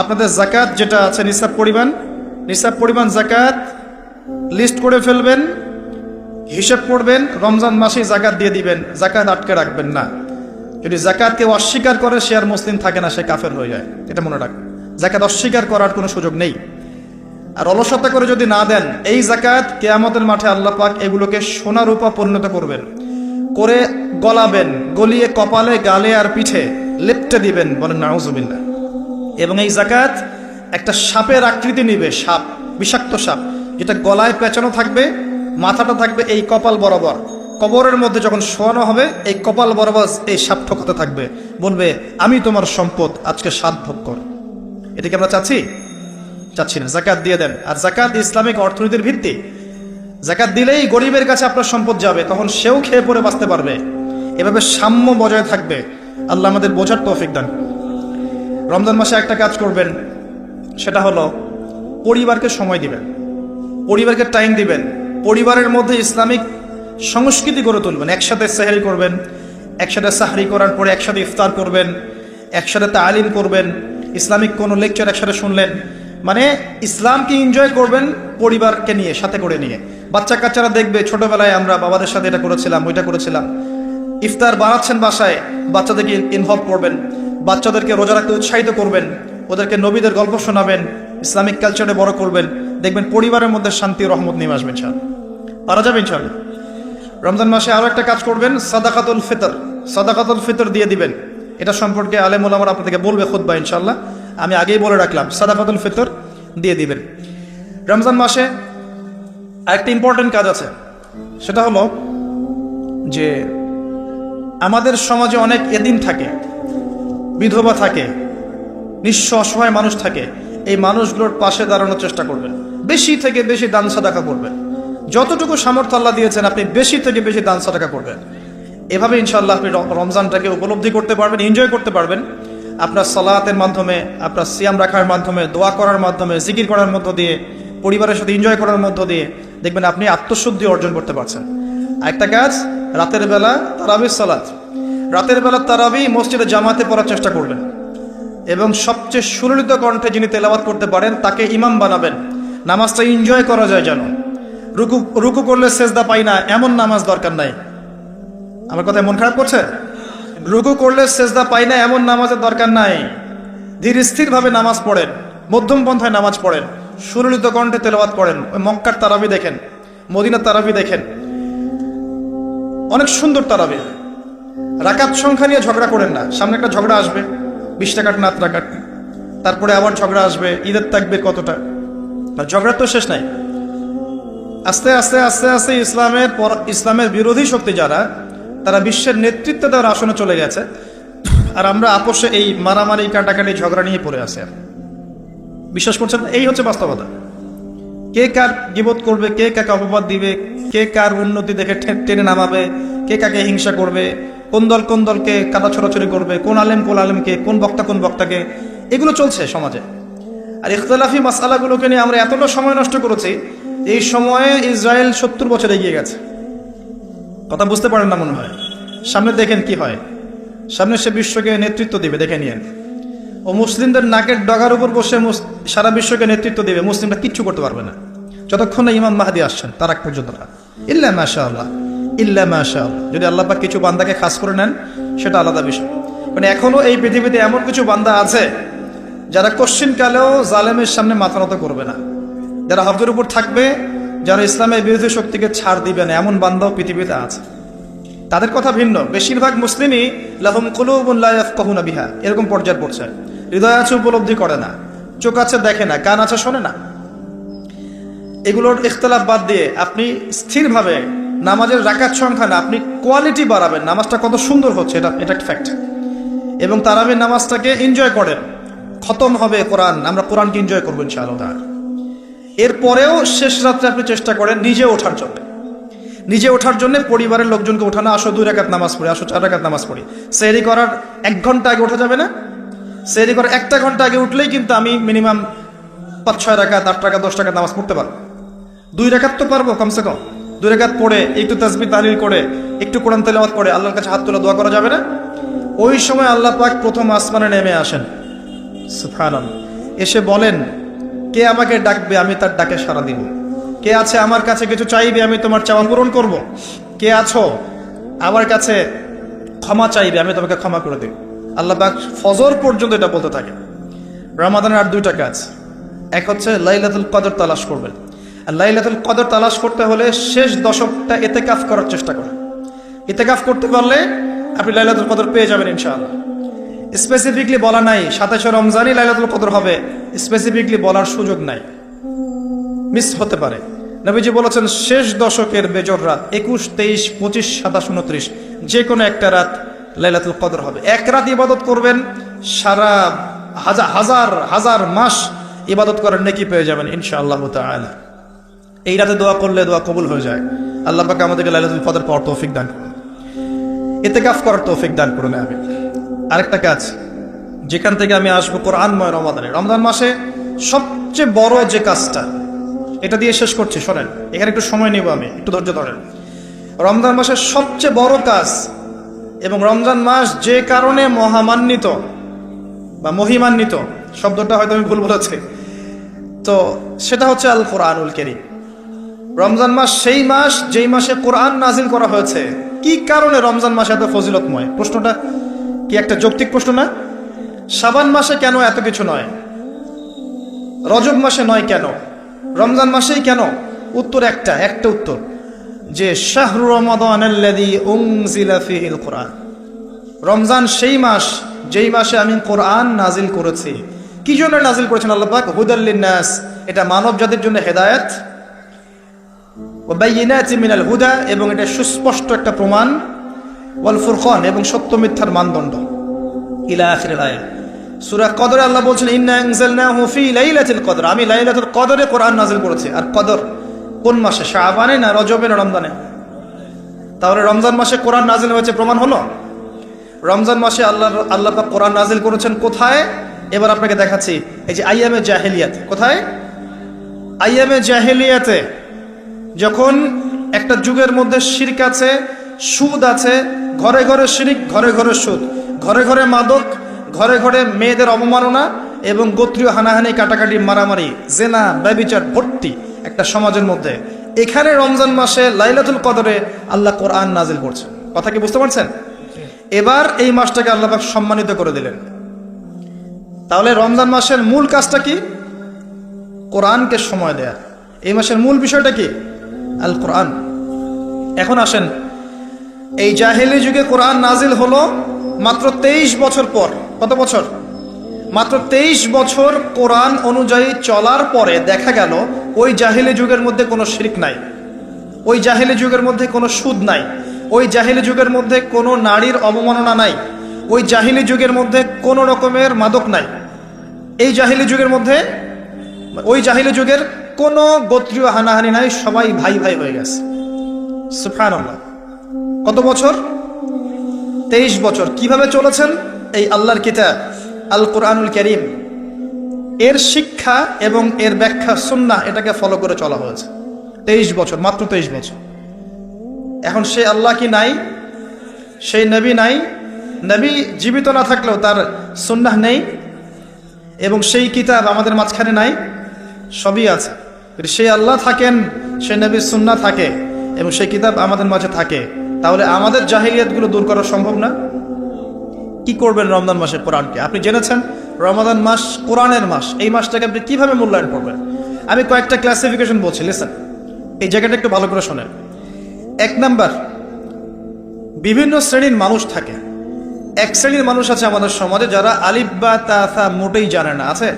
আপনাদের যাকাত যেটা আছে নিসাব পরিমাণ যাকাত লিস্ট করে ফেলবেন, হিসাব করবেন, রমজান মাসেই যাকাত দিয়ে দিবেন। যাকাত আটকে রাখবেন না। যদি যাকাত কেউ অস্বীকার করে, সে আর মুসলিম থাকে না, সে কাফের হয়ে যায়। এটা মনে রাখবেন, যাকাত অস্বীকার করার কোনো সুযোগ নেই। আর অলসতা করে যদি না দেন, এই যাকাত কিয়ামতের মাঠে আল্লাহ পাক এগুলোকে সোনা রূপা পরিণত করবেন, করে গলাবেন, গলিয়ে কপালে, গালে আর পিঠে লেপটে দিবেন, বলেন নাউজুবিল্লাহ। এবং এই যাকাত একটা সাপের আকৃতি নিবে, সাপ, বিষাক্ত সাপ, যেটা গলায় পেঁচানো থাকবে, মাথাটা থাকবে এই কপাল বরাবর। কবরের মধ্যে যখন শোয়ানো হবে, এই কপাল বরাবর এই সাপ ঠকাতে থাকবে, বলবে আমি তোমার সম্পদ, আজকে সাত ভোগ কর। এটা কি আমরা চাচ্ছি? চাচ্ছি না। যাকাত দিয়ে দেন। আর যাকাত ইসলামিক অর্থনীতির ভিত্তি। যাকাত দিলেই গরিবের কাছে আপনার সম্পদ যাবে, তখন সেও খেয়ে পরে বাঁচতে পারবে। এভাবে সাম্য বজায় থাকবে। আল্লাহ আমাদের বোঝার তৌফিক দান। রমজান মাসে একটা কাজ করবেন, সেটা হলো পরিবারকে সময় দিবেন, পরিবারকে টাইম দিবেন। পরিবারের মধ্যে ইসলামিক সংস্কৃতি গড়ে তুলবেন। একসাথে সেহরি করবেন, একসাথে সাহরি করার পরে একসাথে ইফতার করবেন, একসাথে তালিম করবেন, ইসলামিক কোনো লেকচার একসাথে শুনলেন। মানে ইসলামকে এনজয় করবেন পরিবারকে নিয়ে, সাথে করে নিয়ে। বাচ্চা কাচ্চারা দেখবে ছোটবেলায় আমরা বাবাদের সাথে এটা করেছিলাম, ওইটা করেছিলাম। ইফতার বানাচ্ছেন বাসায়, বাচ্চাদেরকে ইনভলভ করবেন। বাচ্চাদেরকে রোজা রাখতে উৎসাহিত করবেন, ওদেরকে নবীদের গল্প শোনাবেন, ইসলামিক কালচারে বড় করবেন, দেখবেন পরিবারের মধ্যে শান্তি রহমত নেমে আসবে ইনশাআল্লাহ। পারা যাবে ইনশাআল্লাহ। রমজান মাসে আরও একটা কাজ করবেন, সাদাকাতুল ফিতর। সাদাকাতুল ফিতর দিয়ে দিবেন। এটা সম্পর্কে আলেম ওলামারা আপনাদেরকে বলবে খুতবা ইনশাআল্লাহ, আমি আগেই বলে রাখলাম, সাদাকাতুল ফিতর দিয়ে দিবেন। রমজান মাসে আরেকটা ইম্পর্টেন্ট কাজ আছে, সেটা হলো যে আমাদের সমাজে অনেক এতিম থাকে, বিধবা থাকে, নিঃস্ব অসহায় মানুষ থাকে। এই মানুষগুলোর পাশে দাঁড়ানোর চেষ্টা করবেন, বেশি থেকে বেশি দান সাদাকা করবেন। যতটুকু সামর্থ্য আল্লাহ দিয়েছেন আপনি বেশি থেকে বেশি দান সাদাকা করবেন। এভাবে ইনশাআল্লাহ আপনি রমজানটাকে উপলব্ধি করতে পারবেন, এনজয় করতে পারবেন। আপনার সালাতের মাধ্যমে, আপনার সিয়াম রাখার মাধ্যমে, দোয়া করার মাধ্যমে, জিকির করার মধ্য দিয়ে, পরিবারের সাথে এনজয় করার মধ্য দিয়ে দেখবেন আপনি আত্মশুদ্ধি অর্জন করতে পারছেন। আরেকটা কাজ, রাতের বেলা তারাবির সালাত। রাতের বেলা তারাবি মসজিদে জামাতে পড়ার চেষ্টা করবেন এবং সবচেয়ে সুললিত কণ্ঠে যিনি তেলাওয়াত করতে পারেন তাকে ইমাম বানাবেন। নামাজটা এনজয় করা যায় যেন। রুকু করলে সেজদা পাই না এমন নামাজ দরকার নাই। আমার কথা মন খারাপ করছে? রুকু করলে সেজদা পাই না এমন নামাজের দরকার নাই। ধীর স্থিরভাবে নামাজ পড়েন, মধ্যম পন্থায় নামাজ পড়েন, সুললিত কণ্ঠে তেলাওয়াত করেন। ওই মক্কার তারাবি দেখেন, মদিনার তারাবি দেখেন, অনেক সুন্দর তারাবি। রাকাত সংখ্যা নিয়ে ঝগড়া করেন না। সামনে একটা ঝগড়া আসবে, 20 টাকার নাত রাকাত, তারপরে আবার ঝগড়া আসবে, ঈদের তাকবীর কতটা, ঝগড়ার তো শেষ নাই। আস্তে আস্তে আস্তে আস্তে ইসলামের বিরোধী শক্তি যারা, তারা বিশ্বের নেতৃত্ব দেওয়ার আসনে চলে গেছে, আর আমরা আপোষে এই মারামারি কাটাকাটি ঝগড়া নিয়ে পড়ে আছে। বিশ্বাস করছেন? এই হচ্ছে বাস্তবতা। কে কার গীবত করবে, কে কাকে অপবাদ দিবে, কে কার উন্নতি দেখে টেনে নামাবে, কে কাকে হিংসা করবে, কোন দলকে কাদা ছড়াছড়ি করবে, কোন আলেমকে, কোন বক্তাকে, এগুলো চলছে সমাজে। আর ইখতিলাফি মাসআলাগুলোকে নিয়ে আমরা এতটা সময় নষ্ট করেছি, এই সময়ে ইসরায়েল 70 বছর এগিয়ে গেছে। কথা বুঝতে পারেন না মনে হয়। সামনে দেখেন কি হয়, সামনে সে বিশ্বকে নেতৃত্ব দিবে, দেখে নিয়েন। ও মুসলিমদের নাকের ডগার উপর বসে সারা বিশ্বকে নেতৃত্ব দিবে। মুসলিমরা কিচ্ছু করতে পারবে না যতক্ষণ না ইমাম মাহদি আসছেন, তার আগ পর্যন্ত না। ইল্লা মাশাআল্লাহ, ইল্লা মাশাআল্লাহ। যদি আল্লাহ পাক কিছু বান্দাকে খাস করে নেন সেটা আলাদা বিষয়। মানে এখনো এই পৃথিবীতে এমন কিছু বান্দা আছে যারা কোশ্চিনকালেও জালেমের সামনে মাথা নত করবে না, যারা হকের উপর থাকবে, যারা ইসলামের বিরোধী শক্তিকে ছাড় দিবে না, এমন বান্দাও পৃথিবীতে আছে। তাদের কথা ভিন্ন। বেশিরভাগ মুসলিমই লাহুম কুলুবুন লা ইয়াফকাহুনা বিহা, এরকম পর্যায়ে পড়ছে। হৃদয় আছে উপলব্ধি করে না, চোখ আছে দেখে না, কান আছে শোনে না। এগুলোর ইখতিলাফ বাদ দিয়ে আপনি স্থিরভাবে নামাজের রাকাত সংখ্যা না, আপনি কোয়ালিটি বাড়াবেন। নামাজটা কত সুন্দর হচ্ছে এটা একটা ফ্যাক্ট। এবং তারাবির নামাজটাকে এনজয় করেন। খতম হবে কোরআন, আমরা কোরআনকে এনজয় করবো ইনশাআল্লাহ। এরপরেও শেষ রাত্রে আপনি চেষ্টা করেন নিজে ওঠার জন্য পরিবারের লোকজনকে ওঠানো। আসো 2 রাকাত নামাজ পড়ি, আসো 4 রাকাত নামাজ পড়ি। সেহরি করার 1 ঘন্টা আগে ওঠা যাবে না? সেহরি করার 1টা ঘন্টা আগে উঠলেই কিন্তু আমি মিনিমাম 5-6 রাকাত, 8 রাকাত, 10 রাকাত নামাজ পড়তে পারবো। 2 রাকাত তো পারবো কমসে কম। 2 রাকাত পড়ে একটু তাসবিহ তাহলিল করে, একটু কোরআন তেলাওয়াত করে আল্লাহর কাছে হাত তুলে দোয়া করা যাবে না? ওই সময় আল্লাহ পাক প্রথম আসমানে নেমে আসেন, সুবহানাল্লাহ। এসে বলেন, কে আমাকে ডাকবে, আমি তার ডাকে সাড়া দিব। কে আছে আমার কাছে কিছু চাইবে, আমি তোমার চাওয়া পূরণ করব। কে আছো আমার কাছে ক্ষমা চাইবে, আমি তোমাকে ক্ষমা করে দেব। আল্লাহ পাক ফজর পর্যন্ত এটা বলতে থাকে। রমাদানের আর 2টা কাজ। এক হচ্ছে লাইলাতুল কদর তালাশ করবেন। আর লাইলাতুল কদর তালাশ করতে হলে শেষ দশকটা ইতিকাফ করার চেষ্টা করেন। ইতিকাফ করতে পারলে আপনি লাইলাতুল কদর পেয়ে যাবেন ইনশাআল্লাহ। স্পেসিফিকলি বলা নাই 27 রমজানই লাইলাতুল কদর হবে, স্পেসিফিকলি বলার সুযোগ নাই, মিস হতে পারে। নবীজি বলেছেন শেষ দশকের বেজর রাত 21, 23, 25, 27, 29 যে কোনো একটা রাত লাইলাতুল কদর হবে। এক রাত ইবাদত করবেন, সারা হাজার মাস ইবাদত করার নেকি পেয়ে যাবেন ইনশাআল্লাহ তাআলা। এই রাতে দোয়া করলে দোয়া কবুল হয়ে যায়। আল্লাহ পাক আমাদেরকে লাইলাতুল কদর পাওয়ার তৌফিক দান করুন, ইতিকাফ করার তৌফিক দান করুন। আমি আরেকটা কাজ যেখান থেকে আমি আসবো, কোরআনময় রমজান মাসে সবচেয়ে বড় যে কাজটা, এটা দিয়ে শেষ করছি, শোনেন, এখানে একটু সময় নিব, আমি একটু ধৈর্য ধরেন। রমজান মাসের সবচেয়ে বড় কাজ এবং রমজান মাস যে কারণে মহামান্বিত বা মহিমান্বিত, শব্দটা হয়তো আমি ভুল বলেছি, তো সেটা হচ্ছে আল কোরআনুল কারীম। রমজান মাস সেই মাস যেই মাসে কোরআন নাজিল করা হয়েছে। কি কারণে রমজান মাস এত ফজিলতময়? প্রশ্নটা কি একটা যৌক্তিক প্রশ্ন না? শাবান মাসে কেন এত কিছু নয়, রজব মাসে নয় কেন, রমজান মাসেই কেন? উত্তর একটা উত্তর, যে শাহরু রমাদানাল্লাযী উনজিলা ফীহিল কুরআন, রমজান সেই মাস যেই মাসে আমি কোরআন নাজিল করেছি। কি জন্য নাজিল করেছেন আল্লাহ পাক? হুদাল লিন্নাস, এটা মানব জাতির জন্য হেদায়েত, ওয়া বাইয়িনাতিন মিনাল হুদা, এবং এটা সুস্পষ্ট একটা প্রমাণ, ওয়াল ফুরকান, এবং সত্য মিথ্যার মানদণ্ড, ইলা আখিরিল আয়াত। সূরা কদরে আল্লাহ বলছেন ইন্না আনজালনাহু ফি লাইলাতুল কদর, আমি লাইলাতুল কদরে কোরআন নাজিল করেছি। আর কদর কোন মাসে? শাবানে না রজবে না রমজানে? তাহলে রমজান মাসে কোরআন নাজিল হয়েছে, প্রমাণ হলো। রমজান মাসে আল্লাহ পাক কোরআন নাজিল করেছেন কোথায়? এবার আপনাকে দেখাচ্ছি। এই যে আইয়ামে জাহেলিয়াত, কোথায়? আইয়ামে জাহেলিয়াতে, যখন একটা যুগের মধ্যে শিরক আছে, সুদ আছে, ঘরে ঘরে শিরক, ঘরে ঘরে সুদ, ঘরে ঘরে মাদক, ঘরে ঘরে মেয়েদের অবমাননা এবং গোত্রীয় হানাহানি, কাটাকাটি, মারামারি, জেনা, ব্যভিচার ভর্তি একটা সমাজের মধ্যে, এখানে রমজান মাসে লাইলাতুল কদরে আল্লাহ কোরআন নাজিল করছেন। কথা কি বুঝতে পারছেন? এবার এই মাসটাকে আল্লাহ পাক সম্মানিত করে দিলেন। তাহলে রমজান মাসের মূল কাজটা কি? কোরআনকে সময় দেয়া। এই মাসের মূল বিষয়টা কি? আল কোরআন। এখন আসেন, এই জাহেলি যুগে কোরআন নাজিল হলো মাত্র 23 বছর পর। কত বছর? মাত্র 23 বছর কোরআন অনুযায়ী চলার পরে দেখা গেল ওই জাহেলি যুগের মধ্যে কোনো শিরক নাই, ওই জাহেলি যুগের মধ্যে কোনো সুদ নাই, ওই জাহেলি যুগের মধ্যে কোনো নারীর অবমাননা নাই, ওই জাহেলি যুগের মধ্যে কোনো রকমের মাদক নাই, এই জাহেলি যুগের মধ্যে, ওই জাহেলি যুগের কোনো গোত্রীয় হানাহানি নাই, সবাই ভাই ভাই হয়ে গেছে। সুবহানাল্লাহ। কত বছর? 23 বছর। কিভাবে চলেছেন? এই আল্লাহর কিতাব আল কোরআনুল কারীম, এর শিক্ষা এবং এর ব্যাখ্যা সুন্নাহ, এটাকে ফলো করে চলা হয়েছে 23 বছর, মাত্র 23 বছর। এখন সেই আল্লাহ কি নাই? সেই নবী নাই? নবী জীবিত না থাকলেও তার সুন্নাহ নেই, এবং সেই কিতাব আমাদের মাঝখানে নাই? সবই আছে। সেই আল্লাহ থাকেন, সেই নবীর সুন্নাহ থাকে, এবং সেই কিতাব আমাদের মাঝে থাকে। তাহলে আমাদের জাহিলিয়াতগুলো দূর করা সম্ভব না? কি করবেন রমজান মাসে কোরআনকে? আপনি জেনেছেন রমাদান মাস কোরআনের মাস, এই মাসটাকে আপনি কিভাবে মূল্যায়ন করবেন? আমি কয়েকটা ক্লাসিফিকেশন বলছি, লিসেন, এই জায়গাটা একটু ভালো করে শোনেন। 1 নাম্বার, বিভিন্ন শ্রেণীর মানুষ থাকে। এক শ্রেণীর মানুষ আছে আমাদের সমাজে যারা আলিফ বা তা সা মোটেই জানে না। আছে?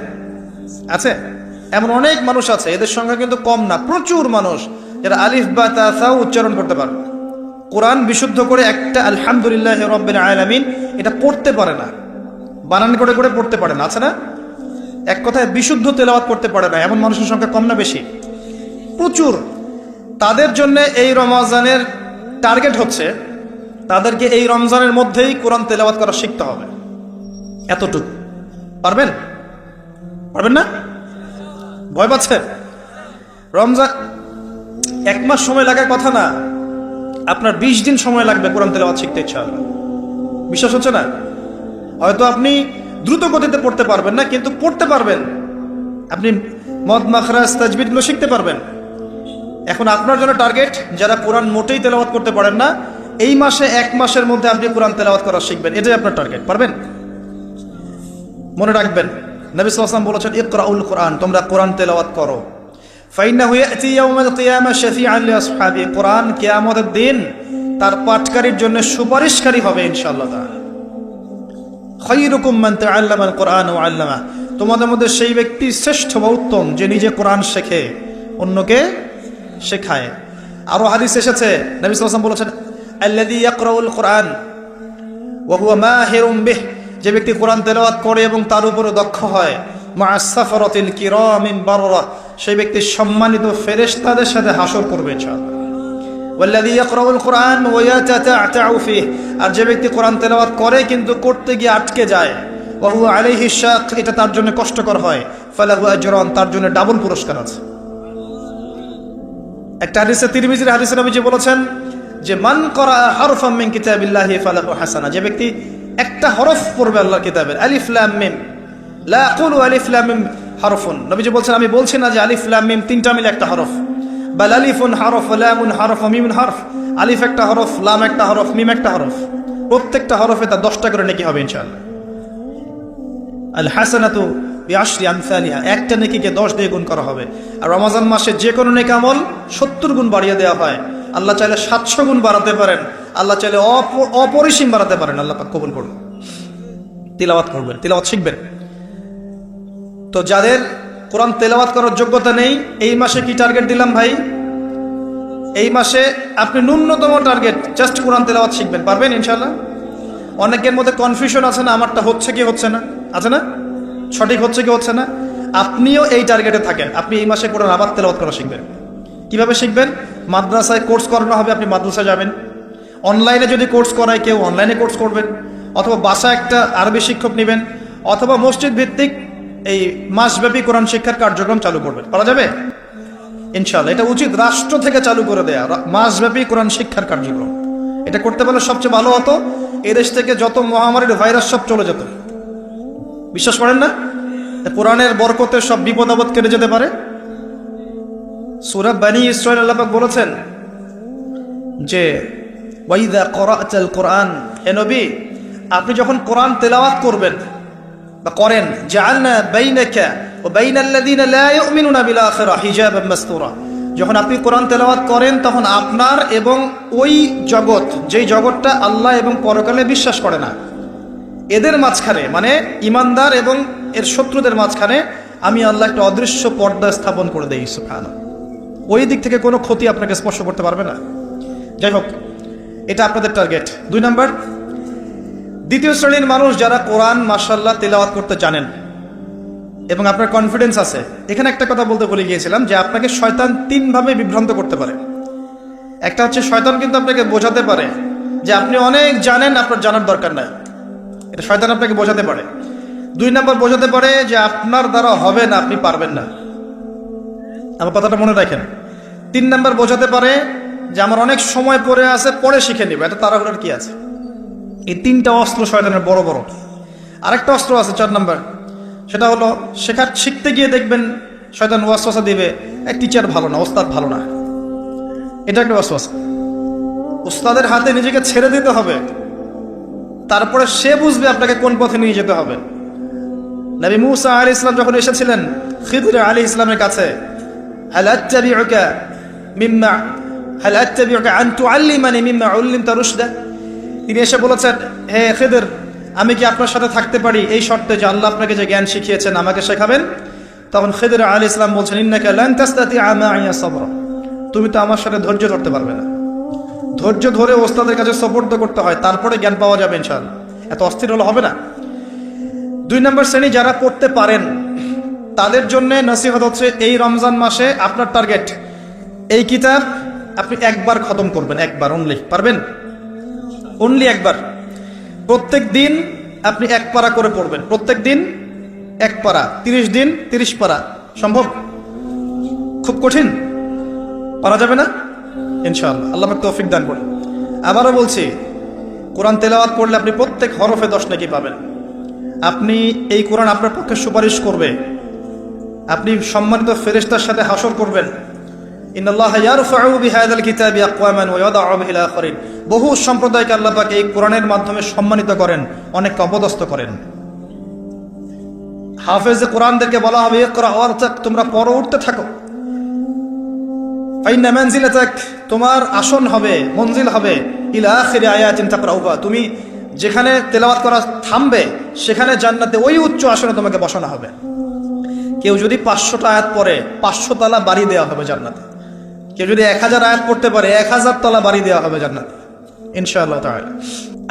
আছে? এমন অনেক মানুষ আছে, এদের সংখ্যা কিন্তু কম না, প্রচুর মানুষ যারা আলিফ বা তা সা উচ্চারণ করতে পারে, কোরআন বিশুদ্ধ করে একটা আলহামদুলিল্লাহ রাব্বিল আলামিন এটা পড়তে পারে না, বানান করে করে পড়তে পারে না। আছে না? এক কথায় বিশুদ্ধ তেলাওয়াত করতে পারে না, এমন মানুষের সংখ্যা কম না বেশি? প্রচুর। তাদের জন্য এই রমজানের টার্গেট হচ্ছে তাদেরকে এই রমজানের মধ্যেই কোরআন তেলাওয়াত করা শিখতে হবে। এতটুকু পারবেন? পারবেন না? ভয় পাচ্ছে? রমজান 1 মাস সময় লাগার কথা না, আপনার 20 দিন সময় লাগবে কোরআন তেলাওয়াত শিখতে। ইচ্ছা হবে? বিশ্বাস হচ্ছে না? হয়তো আপনি দ্রুত গতিতে পড়তে পারবেন না, কিন্তু পড়তে পারবেন। আপনি মদ, মাখরাজ, তাজবিদগুলো শিখতে পারবেন। এখন আপনার জন্য টার্গেট যারা কোরআন মোটেই তেলাওয়াত করতে পারেন না, এই মাসে 1 মাসের মধ্যে আপনি কোরআন তেলাওয়াত করা শিখবেন। এটাই আপনার টার্গেট। পারবেন? মনে রাখবেন, নবী সাল্লাল্লাহু আলাইহি ওয়াসাল্লাম বলেছেন ইকরাউল কোরআন, তোমরা কোরআন তেলাওয়াত করো। ফাইন্নাহু ইয়াতি ইয়াউমাল কিয়ামা শাফিআন লিআসহাবি, কোরআন কিয়ামতের দিন তার পাঠকারীর জন্য সুপারিশকারী হবে ইনশাআল্লাহ তাআলা। খায়রুকুম মান তাআল্লামাল কোরআন ওয়া আল্লামা, তোমাদের মধ্যে সেই ব্যক্তি শ্রেষ্ঠ বা উত্তম যে নিজে কোরআন শেখে, অন্যকে শেখায়। আরো হাদিস এসেছে, নবী সাল্লাল্লাহু আলাইহি ওয়াসাল্লাম বলেছেন আল্লাযী ইয়াকরাউল কোরআন ওয়া হুয়া মাহিরুম বিহ, যে ব্যক্তি কোরআন তেলাওয়াত করে এবং তার উপরে দক্ষ হয়, মা'আস সাফারাতিল কিরামিন বাররা, সেই ব্যক্তি সম্মানিত ফেরেশতাদের সাথে হাসর করবে ইনশাআল্লাহ। ওয়াল্লাযী ইয়াকরাউল কোরআন ওয়া ইয়াতাতা'তাউ ফীহি, আর যে ব্যক্তি কোরআন তেলাওয়াত করে কিন্তু করতে গিয়ে আটকে যায়, ওয়া হুয়া আলাইহি শাক, এটা তার জন্য কষ্টকর হয়, ফালাহু আজরান, তার জন্য ডাবল পুরস্কার আছে। একটা হাদিসে, তিরমিজির হাদিসে নবীজি বলেছেন যে মান করা হারফাম মিন কিতাবিল্লাহি ফালাহু হাসানা, যে ব্যক্তি একটা হরফ পড়বে আল্লাহর কিতাবের, আলিফ লাম মিম, লা আকুলু আলিফ লাম মিম হারফুন, নবীজি বলছেন আমি বলছি না যে আলিফ লাম মিম তিনটা মিলে একটা হরফ, বাল আলিফুন হরফ, লামুন হরফ, মিমুন হরফ, আলিফ একটা হরফ, লাম একটা হরফ, মিম একটা হরফ, প্রত্যেকটা হরফে তার 10টা করে নেকি হবে ইনশাআল্লাহ। আল হাসানাতু বিআশরি আমসালিহা, একটা নেকিকে 10 দিয়ে গুণ করা হবে। আর রমজান মাসে যে কোনো নেক আমল 70 গুণ বাড়িয়ে দেওয়া হয়। আল্লাহ চাইলে 700 গুণ বাড়াতে পারেন, আল্লাহ চাইলে অপরিসীম বাড়াতে পারেন। আল্লাহ পাক কবুল করুন। তিলাওয়াত করবেন, তিলাওয়াত শিখবেন। তো যাদের কোরআন তেলাওয়াত করার যোগ্যতা নেই, এই মাসে কি টার্গেট দিলাম ভাই? এই মাসে আপনি ন্যূনতম টার্গেট জাস্ট কোরআন তেলাওয়াত শিখবেন, পারবেন ইনশাআল্লাহ? অনেকের মধ্যে কনফিউশন আছে না, আমারটা হচ্ছে কি হচ্ছে না, আছে না, সঠিক হচ্ছে কি হচ্ছে না। আপনিও এই টার্গেটে থাকেন, আপনি এই মাসে কোরআন আবার তেলাওয়াত করা শিখবেন। কিভাবে শিখবেন? মাদ্রাসায় কোর্স করানো হবে, আপনি মাদ্রাসায় যাবেন। অনলাইনে যদি কোর্স করায় কেউ, অনলাইনে কোর্স করবেন, অথবা বাসায় একটা আরবি শিক্ষক নেবেন, অথবা মসজিদ ভিত্তিক এই মাসব্যাপী কোরআন শিক্ষার কার্যক্রম চালু করবেন। করা যাবে ইনশাআল্লাহ। এটা উচিত রাষ্ট্র থেকে চালু করে দেয়া মাসব্যাপী কোরআন শিক্ষার কার্যক্রম। এটা করতে পারলে সবচেয়ে ভালো হতো। এদেশ থেকে যত মহামারীর ভাইরাস সব চলে যেত। বিশ্বাস করেন না? কোরআনের বরকতে সব বিপদ আপদ কেটে যেতে পারে। সূরা বনী ইসরাঈল আল্লাহ পাক বলেছেন যে ওয়াইদা ক্বরা'তাল কুরআন, হে নবী আপনি যখন কোরআন তেলাওয়াত করবেন বা করেন, জাআলনা বাইনাকা ওয়া বাইনাল্লাযীনা লা ইউমিনুনা বিল আখিরাহ হিজাবাম মাসতুরা, যখন আপনি কোরআন তেলাওয়াত করেন তখন আপনার এবং ওই জগৎ, যেই জগৎটা আল্লাহ এবং পরকালে বিশ্বাস করে না, এদের মাঝখানে, মানে ইমানদার এবং এর শত্রুদের মাঝখানে আমি আল্লাহ একটা অদৃশ্য পর্দা স্থাপন করে দেই। সুবহানাল্লাহ। ওই দিক থেকে কোনো ক্ষতি আপনাকে স্পর্শ করতে পারবে না। যাই হোক, এটা আপনাদের টার্গেট। 2 নাম্বার, দ্বিতীয় শ্রেণীর মানুষ যারা কোরআন মাশাআল্লাহ তেলাওয়াত করতে জানেন এবং আপনার কনফিডেন্স আছে। এখানে একটা কথা বলতে ভুলে গিয়েছিলাম যে আপনাকে শয়তান 3 ভাবে বিভ্রান্ত করতে পারে। একটা হচ্ছে শয়তান কিন্তু আপনাকে বোঝাতে পারে যে আপনি অনেক জানেন, আপনার জানার দরকার নাই। এটা শয়তান আপনাকে বোঝাতে পারে। 2 নাম্বার, বোঝাতে পারে যে আপনার দ্বারা হবে না, আপনি পারবেন না। আমার কথাটা মনে রাখেন। 3 নাম্বার, বোঝাতে পারে যে আমার অনেক সময় পড়ে আছে, পরে শিখে নিবে, এটা তাড়াহুড়ার কি আছে। এই 3টা অস্ত্র শয়তানের বড় বড়। আরেকটা অস্ত্র আছে 4 নাম্বার, সেটা হলো শিখতে গিয়ে দেখবেন শয়তান ওয়াসওয়াসা দিবে, এই টিচার ভালো না, ওস্তাদ ভালো না। এটা একটা ওয়াসওয়াসা। ওস্তাদের হাতে নিজেকে ছেড়ে দিতে হবে, তারপরে সে বুঝবে আপনাকে কোন পথে নিয়ে যেতে হবে। নবী মূসা আলাইহিস সালাম যখন এসেছিলেন খিদর আলাইহিস সালামের কাছে, হাল আত্তাবিউকা আন তুআল্লিমানি মিম্মা উল্লিমতা রুশদা, তিনি এসে বলেছেন, হে খিদর আমি কি আপনার সাথে থাকতে পারি এই শর্তে যে আল্লাহ আপনাকে যে জ্ঞান শিখিয়েছেন আমাকে শেখাবেন? তখন খিদর আলাইহিস সালাম বলছেন, ইন্নাকা লান তাসতাতিআ মা'ইয়া সাবরা, তুমি তো আমার সাথে ধৈর্য ধরতে পারবে না। ধৈর্য ধরে ওস্তাদের কাছে সুপর্দ করতে হয়, তারপরে জ্ঞান পাওয়া যাবে ইনশাআল্লাহ। এত অস্থির হলে হবে না। 2 নম্বর শ্রেণী যারা পড়তে পারেন তাদের জন্য নসিহত হচ্ছে, এই রমজান মাসে আপনার টার্গেট এই কিতাব আপনি একবার খতম করবেন, একবার অনলি। পারবেন? অনলি একবার। প্রত্যেক দিন আপনি 1 পারা করে পড়বেন, প্রত্যেক দিন 1 পারা, 30 দিন 30 পারা। সম্ভব? খুব কঠিন? পারা যাবে না ইনশাআল্লাহ। আল্লাহ পাক তৌফিক দান করুন। আবারও বলছি, কোরআন তেলাওয়াত করলে আপনি প্রত্যেক হরফে 10 নেকি পাবেন। আপনি এই কোরআন আপনার পক্ষে সুপারিশ করবে, আপনি সম্মানিত ফেরেশতার সাথে হাসর করবেন। ইন্নাল্লাহা ইয়ারফাউ বিহাযাল কিতাবি আকওয়ামান ওয়া ইয়াদাউ বিহিল আখারিন। বহু সম্প্রদায়কে আল্লাহ পাক এই কোরআনের মাধ্যমে সম্মানিত করেন, অনেককে অপদস্থ করেন। হাফেজে কোরআনদেরকে বলা হবে, ইকরা ওয়ারতাক, তোমরা পড়ো, উঠতে থাকো। ফাইন্না মানজিলাতাক, তোমার আসন হবে, মঞ্জিল হবে, ইলা আখিরি আয়াতিন তাকরাউহা, তুমি যেখানে তেলাওয়াত করা থামবে সেখানে জান্নাতে ওই উচ্চ আসনে তোমাকে বসানো হবে। কেউ যদি 500টা আয়াত পড়ে 500 তলা বাড়ি দেওয়া হবে জান্নাতে। কেউ যদি 1000 আয়াত পড়তে পারে 1000 তলা বাড়ি দেওয়া হবে জান্নাতে ইনশাআল্লাহ তাআলা।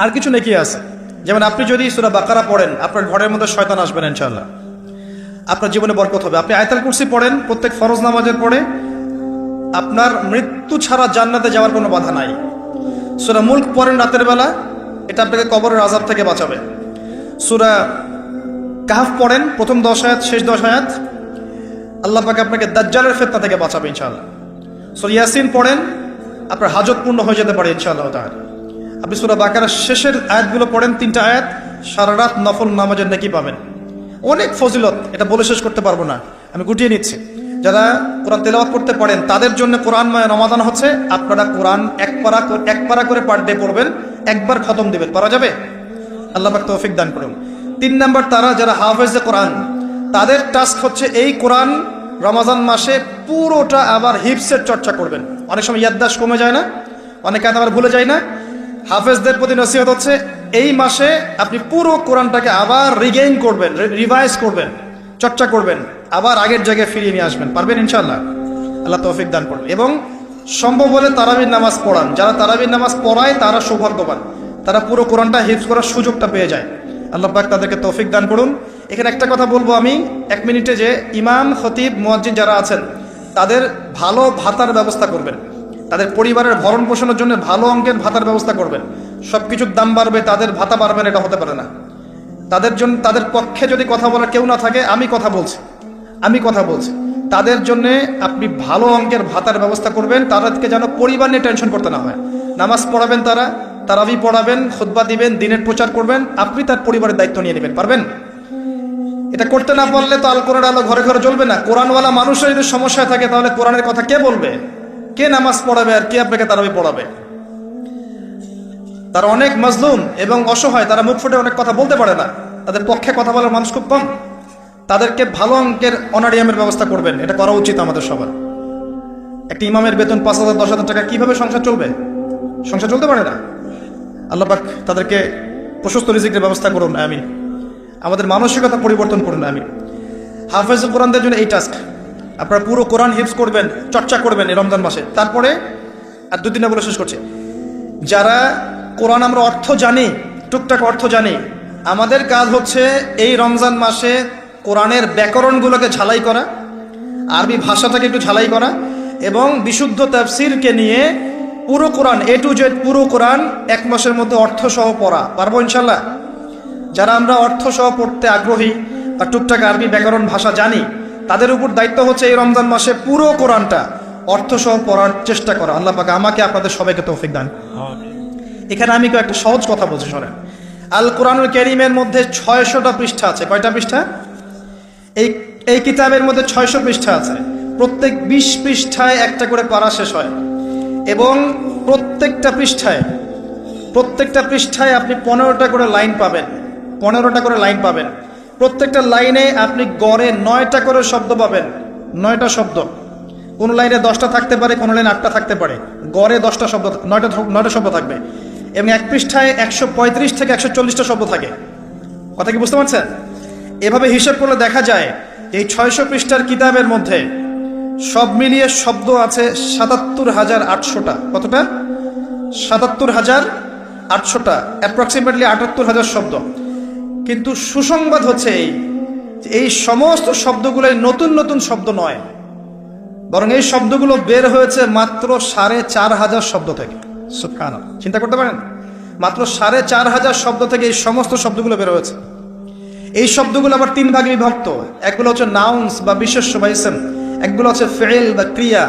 আর কিছু নেকি আছে, যেমন আপনি যদি সূরা বাকারা পড়েন, আপনার ঘরের মধ্যে শয়তান আসবে না ইনশাআল্লাহ, আপনার জীবনে বরকত হবে। আপনি আয়াতুল কুরসি পড়েন প্রত্যেক ফরজ নামাজের পরে, আপনার মৃত্যু ছাড়া জান্নাতে যাওয়ার কোনো বাধা নাই। সূরা মুলক পড়েন রাতের বেলা, এটা আপনাকে কবরের আযাব থেকে বাঁচাবে। সূরা কাহফ পড়েন প্রথম 10 আয়াত শেষ 10 আয়াত, আল্লাহ পাক আপনাকে দাজ্জালের ফিতনা থেকে বাঁচাবে ইনশাআল্লাহ। সূরা ইয়াসিন পড়েন, আপনার হাজত পূর্ণ হয়ে যেতে পারে ইনশাআল্লাহ তাআলা। আপনি সূরা বাকারার শেষের আয়াতগুলো পড়েন, 3টা আয়াত, সারা রাত নফল নামাজের নেকি পাবেন। অনেক ফজিলত, এটা বলে শেষ করতে পারবো না, আমি গুটিয়ে নিচ্ছি। যারা কোরআন তেলাওয়াত করতে পারেন তাদের জন্য কোরআনময় রমাদান হচ্ছে, আপনারা কোরআন 1 পারা করে পার ডে পড়বেন, একবার খতম দিবেন। পারা যাবে? আল্লাহ পাক তৌফিক দান করুন। 3 নাম্বার তারা যারা হাফেজে কোরআন, তাদের টাস্ক হচ্ছে এই কোরআন রমজান মাসে পুরোটা আবার হিফসের চর্চা করবেন। অনেক সময় ইয়াদদাশ কমে যায় না, অনেকে আবার ভুলে যায় না। হাফেজদের প্রতি নসিহত হচ্ছে এই মাসে আপনি পুরো কোরআনটাকে আবার রিগেইন করবেন, রিভাইজ করবেন, চর্চা করবেন, আবার আগের জায়গায় ফিরিয়ে নিয়ে আসবেন। পারবেন ইনশাআল্লাহ? আল্লাহ তৌফিক দান করবেন। এবং সম্ভব হলে তারাবির নামাজ পড়ান। যারা তারাবির নামাজ পড়ায় তারা সৌভাগ্যবান, তারা পুরো কোরআনটা হিফজ করার সুযোগটা পেয়ে যায়। আল্লাহ পাক তাদেরকে তৌফিক দান করুন। এখানে একটা কথা বলবো আমি 1 মিনিটে, যে ইমাম, খতিব, মুয়াজ্জিন যারা আছেন তাদের ভালো ভাতার ব্যবস্থা করবেন, তাদের পরিবারের ভরণ পোষণের জন্য ভালো অঙ্কের ভাতার ব্যবস্থা করবেন। সব কিছুর দাম বাড়বে, তাদের ভাতা বাড়বেন, এটা হতে পারে না। তাদের জন্য, তাদের পক্ষে যদি কথা বলার কেউ না থাকে, আমি কথা বলছি, তাদের জন্য আপনি ভালো অঙ্কের ভাতার ব্যবস্থা করবেন। তাদেরকে যেন পরিবার নিয়ে টেনশন করতে না হয়। নামাজ পড়াবেন, তারাবি পড়াবেন, খুতবা দিবেন, দিনের প্রচার করবেন, আপনি তার পরিবারের দায়িত্ব নিয়ে নেবেন। পারবেন? এটা করতে না পারলে তো আল কোরআন আলো ঘরে ঘরে জ্বলবে না। কোরআনওয়ালা মানুষের যদি সমস্যায় থাকে তাহলে কোরআনের কথা কে বলবে? কে নামাজ পড়াবে আর কে আপনাকে তারাবি পড়াবে? তারা অনেক মাজলুম এবং অসহায়, তারা মুখ ফুটে অনেক কথা বলতে পারে না, তাদের পক্ষে কথা বলার মানুষ খুব কম। তাদেরকে ভালো অঙ্কের অনারিয়ামের ব্যবস্থা করবেন, এটা করা উচিত আমাদের সবার। একটা ইমামের বেতন 5,000 10,000 টাকা, কিভাবে সংসার চলবে? সংসার চলতে পারে না। আল্লাহ পাক তাদেরকে প্রশস্ত রিজিকের ব্যবস্থা করুন, আমিন। আমাদের মানসিকতা পরিবর্তন করুন, আমিন। হাফেজ কোরআনদের জন্য এই টাস্ক, আপনারা পুরো কোরআন হিফজ করবেন, চর্চা করবেন এই রমজান মাসে। তারপরে আর 2 দিন বলে শেষ করছি, যারা কোরআন আমরা অর্থ জানি, টুকটাক অর্থ জানি, আমাদের কাজ হচ্ছে এই রমজান মাসে কোরআনের ব্যাকরণগুলোকে ঝালাই করা, আরবি ভাষাটাকে একটু ঝালাই করা, এবং বিশুদ্ধ তাফসিরকে নিয়ে পুরো কোরআন A to Z পুরো কোরআন 1 মাসের মধ্যে অর্থ সহ পড়া। পারবো ইনশাল্লাহ? যারা আমরা অর্থ সহ পড়তে আগ্রহী বা টুকটাক আরবি ব্যাকরণ ভাষা জানি, তাদের উপর দায়িত্ব হচ্ছে এই রমজান মাসে পুরো কোরআনটা অর্থ সহ পড়ার চেষ্টা করা। আল্লাহ পাক আমাকে আপনাদের সবাইকে তৌফিক দান। এখানে আমি একটা সহজ কথা বলছি, শোনেন। আল কোরআনুল কারীমের মধ্যে 600টা পৃষ্ঠা আছে। কয়টা পৃষ্ঠা? এই কিতাবের মধ্যে 600 পৃষ্ঠা আছে। প্রত্যেক 20 পৃষ্ঠায় একটা করে পারা শেষ হয়, এবং প্রত্যেকটা পৃষ্ঠায় আপনি 15টা করে লাইন পাবেন। 15টা করে লাইন পাবেন। প্রত্যেকটা লাইনে আপনি গড়ে 9টা করে শব্দ পাবেন। 9টা শব্দ। কোন লাইনে 10টা থাকতে পারে, কোন লাইনে 8টা থাকতে পারে। গড়ে 10টা শব্দ, 9টা শব্দ থাকবে। এবং এক পৃষ্ঠায় 135 থেকে 140টা শব্দ থাকে। কথা কি বুঝতে পারছেন? এভাবে হিসাব করলে দেখা যায় এই 600 পৃষ্ঠার কিতাবের মধ্যে সব মিলিয়ে শব্দ আছে 77,800টা। কতটা? 77,800টা, অ্যাপ্রক্সিমেটলি 78,000 শব্দ। কিন্তু সুসংবাদ হচ্ছে এই সমস্ত শব্দগুলোই নতুন নতুন শব্দ নয়, বরং এই শব্দগুলো বের হয়েছে মাত্র 4,500 শব্দ থেকে। সুবহানাল্লাহ, চিন্তা করতে পারেন? মাত্র 4,500 শব্দ থেকে এই সমস্ত শব্দগুলো বের হয়েছে। এই শব্দগুলো আবার 3 ভাগে বিভক্ত। একগুলো হচ্ছে নাউন্স বা বিশেষ্য বা ইসম, একগুলো হচ্ছে ফেল বা ক্রিয়া,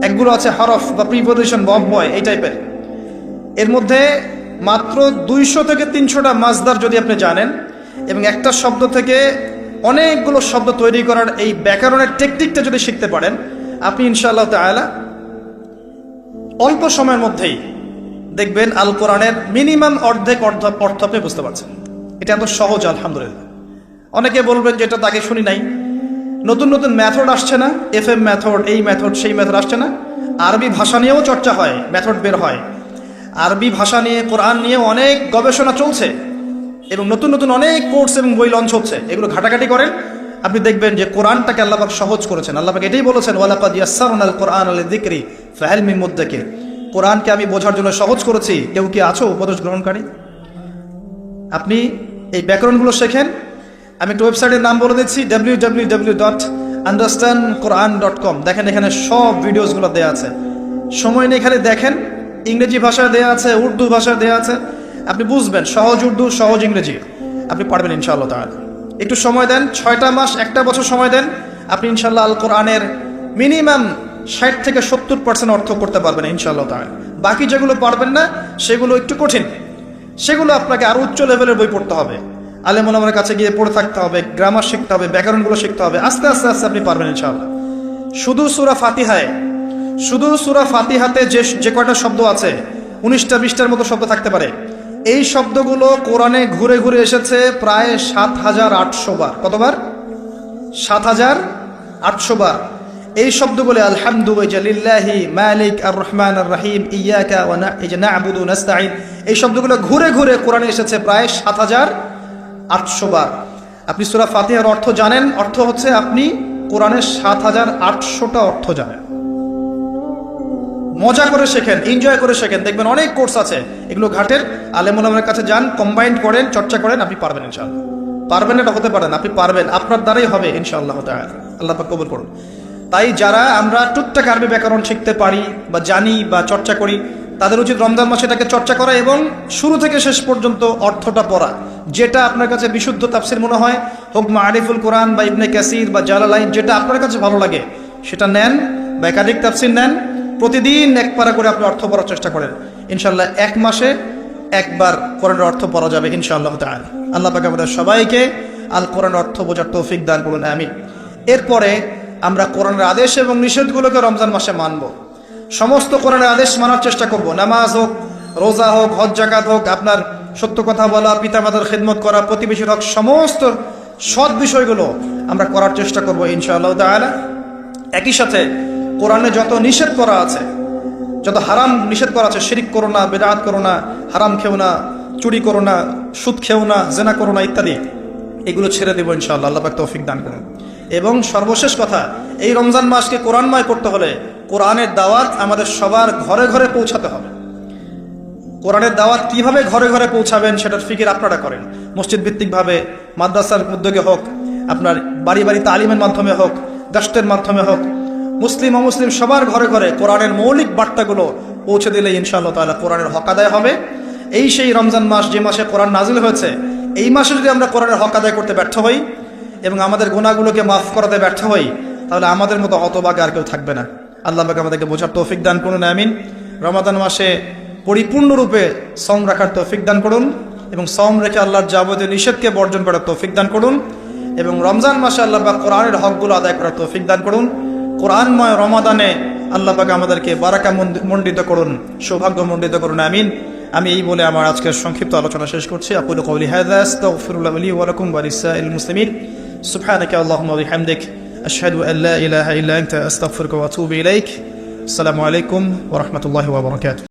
একগুলো আছে হরফ বা প্রিপোজিশন বা অব্যয়, এই টাইপের। এর মধ্যে মাত্র 200 থেকে 300টা মাজদার যদি আপনি জানেন, এবং একটা শব্দ থেকে অনেকগুলো শব্দ তৈরি করার এই ব্যাকরণের টেকনিকটা যদি শিখতে পারেন, আপনি ইনশাআল্লাহ তাআলা অল্প সময়ের মধ্যেই দেখবেন আল কোরআনের মিনিমাম অর্ধেক অর্থ আপনি বুঝতে পারছেন। এটা এত সহজ, আলহামদুলিল্লাহ। অনেকে বলবেন যে এটা তাকে শুনি নাই। নতুন নতুন মেথড আসছে না, FM মেথড, এই মেথড, সেই মেথড আসছে না। আরবি ভাষা নিয়েও চর্চা হয়, মেথড বের হয়। আরবি ভাষা নিয়ে, কোরআন নিয়ে অনেক গবেষণা চলছে, এবং নতুন নতুন অনেক কোর্স এবং বই লঞ্চ হচ্ছে। এগুলো ঘাটাঘাটি করেন, আপনি দেখবেন যে কোরআনটাকে আল্লাহ পাক সহজ করেছেন। আল্লাহ পাক এটাই বলেছেন, ওয়ালাকাদ ইয়াসসারনাল কোরআনা লিযিকরি ফাহাল মিন মুদ্দাকির। কোরআনকে আমি বোঝার জন্য সহজ করেছি, কেউ কি আছো উপদেশ গ্রহণকারী? আপনি এই ব্যাকরণগুলো শেখেন। আমি একটা ওয়েবসাইটের নাম বলে দিচ্ছি, www.understandquran.com। দেখেন, এখানে সব ভিডিওসগুলো দেওয়া আছে। সময় নিয়ে এখানে দেখেন, ইংরেজি ভাষায় দেওয়া আছে, উর্দু ভাষায় দেওয়া আছে। আপনি বুঝবেন, সহজ উর্দু, সহজ ইংরেজি, আপনি পারবেন ইনশাআল্লাহ তাআলা। একটু সময় দেন, 6টা মাস, 1টা বছর সময় দেন, আপনি ইনশাআল্লাহ আল কোরআনের মিনিমাম 60 থেকে 70% অর্থ করতে পারবেন ইনশাআল্লাহ তাআলা। বাকি যেগুলো পারবেন না, সেগুলো একটু কঠিন, সেগুলো আপনাকে আরো উচ্চ লেভেলের বই পড়তে হবে, আলেম ওলামার কাছে গিয়ে পড়ে থাকতে হবে, গ্রামার শিখতে হবে, ব্যাকরণগুলো শিখতে হবে। আস্তে আস্তে আস্তে আপনি পারবেন ইনশাআল্লাহ। শুধু সূরা ফাতিহাতে যে কয়টা শব্দ আছে, 19টা 20টার মতো শব্দ থাকতে পারে। এই শব্দগুলো কোরআনে ঘুরে ঘুরে এসেছে প্রায় ৭,৮০০ বার। কতবার? ৭,৮০০ বার। এই শব্দগুলো আলহামদুলিল্লাহি মালিক আর রহমান আর রহিম ইয়াকা ওয়া না'বুদু নাস্তাঈন, এই শব্দগুলো ঘুরে ঘুরে কোরআনে এসেছে প্রায় ৭,৮০০ বার। আপনি সূরা ফাতিহার অর্থ জানেন? অর্থ হচ্ছে আপনি কোরআনের ৭,৮০০টা অর্থ জানেন। মজা করে শেখেন, এনজয় করে শেখেন। দেখবেন অনেক কোর্স আছে, এগুলো ঘাটের আলেম ওলামার কাছে যান, কম্বাইন্ড করেন, চর্চা করেন, আপনি পারবেন ইনশাআল্লাহ। পারবেন এটা হতে পারেন, আপনি পারবেন, আপনার দ্বারাই হবে ইনশাআল্লাহ তাআলা। আল্লাহ পাক কবুল করুন। তাই যারা আমরা টুকটাক আরবি ব্যাকরণ শিখতে পারি বা জানি বা চর্চা করি, তাদের উচিত রমজান মাসে এটাকে চর্চা করা এবং শুরু থেকে শেষ পর্যন্ত অর্থটা পড়া। যেটা আপনার কাছে বিশুদ্ধ তাফসির মনে হয়, হোক মারিফুল কোরআন বা ইবনে কাসির বা জালালাইন, যেটা আপনার কাছে ভালো লাগে সেটা নেন বা একাধিক তাফসির নেন। প্রতিদিন এক পারা করে আপনি অর্থ পড়ার চেষ্টা করেন। ইনশাআল্লাহ এক মাসে একবার কোরআনের অর্থ পড়া যাবে ইনশাআল্লাহ তাআলা। আল্লাহ পাক আমাদের সবাইকে আল কোরআনের অর্থ বোঝার তৌফিক দান করুন, আমিন। এরপরে আমরা কোরআনের আদেশ এবং নিষেধগুলোকে রমজান মাসে মানব। সমস্ত কোরআনের আদেশ মানার চেষ্টা করব। নামাজ হোক, রোজা হোক, হজ জাকাত হোক, আপনার সত্য কথা বলা, পিতামাতার খেদমত করা, প্রতিবেশীর হক, সমস্ত সৎ বিষয়গুলো আমরা করার চেষ্টা করব ইনশাআল্লাহ তাআলা। একই সাথে কোরআনে যত নিষেধ করা আছে, যত হারাম নিষেধ করা আছে, শিরিক করো না, বিদআত করো না, হারাম খেও না, চুরি করো না, সুদ খেও না, জেনা করো না ইত্যাদি, এগুলো ছেড়ে দেবো ইনশাআল্লাহ। আল্লাহ পাক তৌফিক দান করুন। এবং সর্বশেষ কথা, এই রমজান মাসকে কোরআনময় করতে হলে কোরআনের দাওয়াত আমাদের সবার ঘরে ঘরে পৌঁছাতে হবে। কোরআনের দাওয়াত কিভাবে ঘরে ঘরে পৌঁছাবেন সেটার ফিকির আপনারা করেন। মসজিদ ভিত্তিকভাবে, মাদ্রাসার উদ্যোগে হোক, আপনার বাড়ি বাড়ি তালিমের মাধ্যমে হোক, গাস্টের মাধ্যমে হোক, মুসলিম অমুসলিম সবার ঘরে ঘরে কোরআনের মৌলিক বার্তাগুলো পৌঁছে দিলে ইনশাআল্লাহ তাআলা কোরআনের হক আদায় হবে। এই সেই রমজান মাস, যে মাসে কোরআন নাজিল হয়েছে, এই মাসে যদি আমরা কোরআনের হক আদায় করতে ব্যর্থ হই এবং আমাদের গুনাহগুলোকে মাফ করাতে ব্যর্থ হই, তাহলে আমাদের মতো হতভাগা আর কেউ থাকবে না। আল্লাহ পাক আমাদেরকে বোঝার তৌফিক দান করুন, আমিন। রমাদান মাসে পরিপূর্ণরূপে সওম রাখার তৌফিক দান করুন এবং সওম রেখে আল্লাহর যাবতীয় নিষেধকে বর্জন করার তৌফিক দান করুন এবং রমজান মাসে আল্লাহ পাক কোরআনের হকগুলো আদায় করার তৌফিক দান করুন। কোরআনময় রমাদানে আল্লাহ পাক আমাদেরকে বারাকা মণ্ডিত করুন, সৌভাগ্য মণ্ডিত করুন, আমিন। আমি এই বলে আমার আজকের সংক্ষিপ্ত আলোচনা শেষ করছি। আকুলু কওলি হাযা আস্তাগফিরুল্লাহ লি ওয়া লাকুম ওয়া লিসাইরিল মুসলিমিন। সুবহানাকা আল্লাহুম্মা ওয়া বিহামদিক আশহাদু আল লা ইলাহা ইল্লা আনতা আস্তাগফিরুকা ওয়া আতুবু ইলাইক। আসসালামু আলাইকুম ওয়া রাহমাতুল্লাহি ওয়া বারাকাতুহু।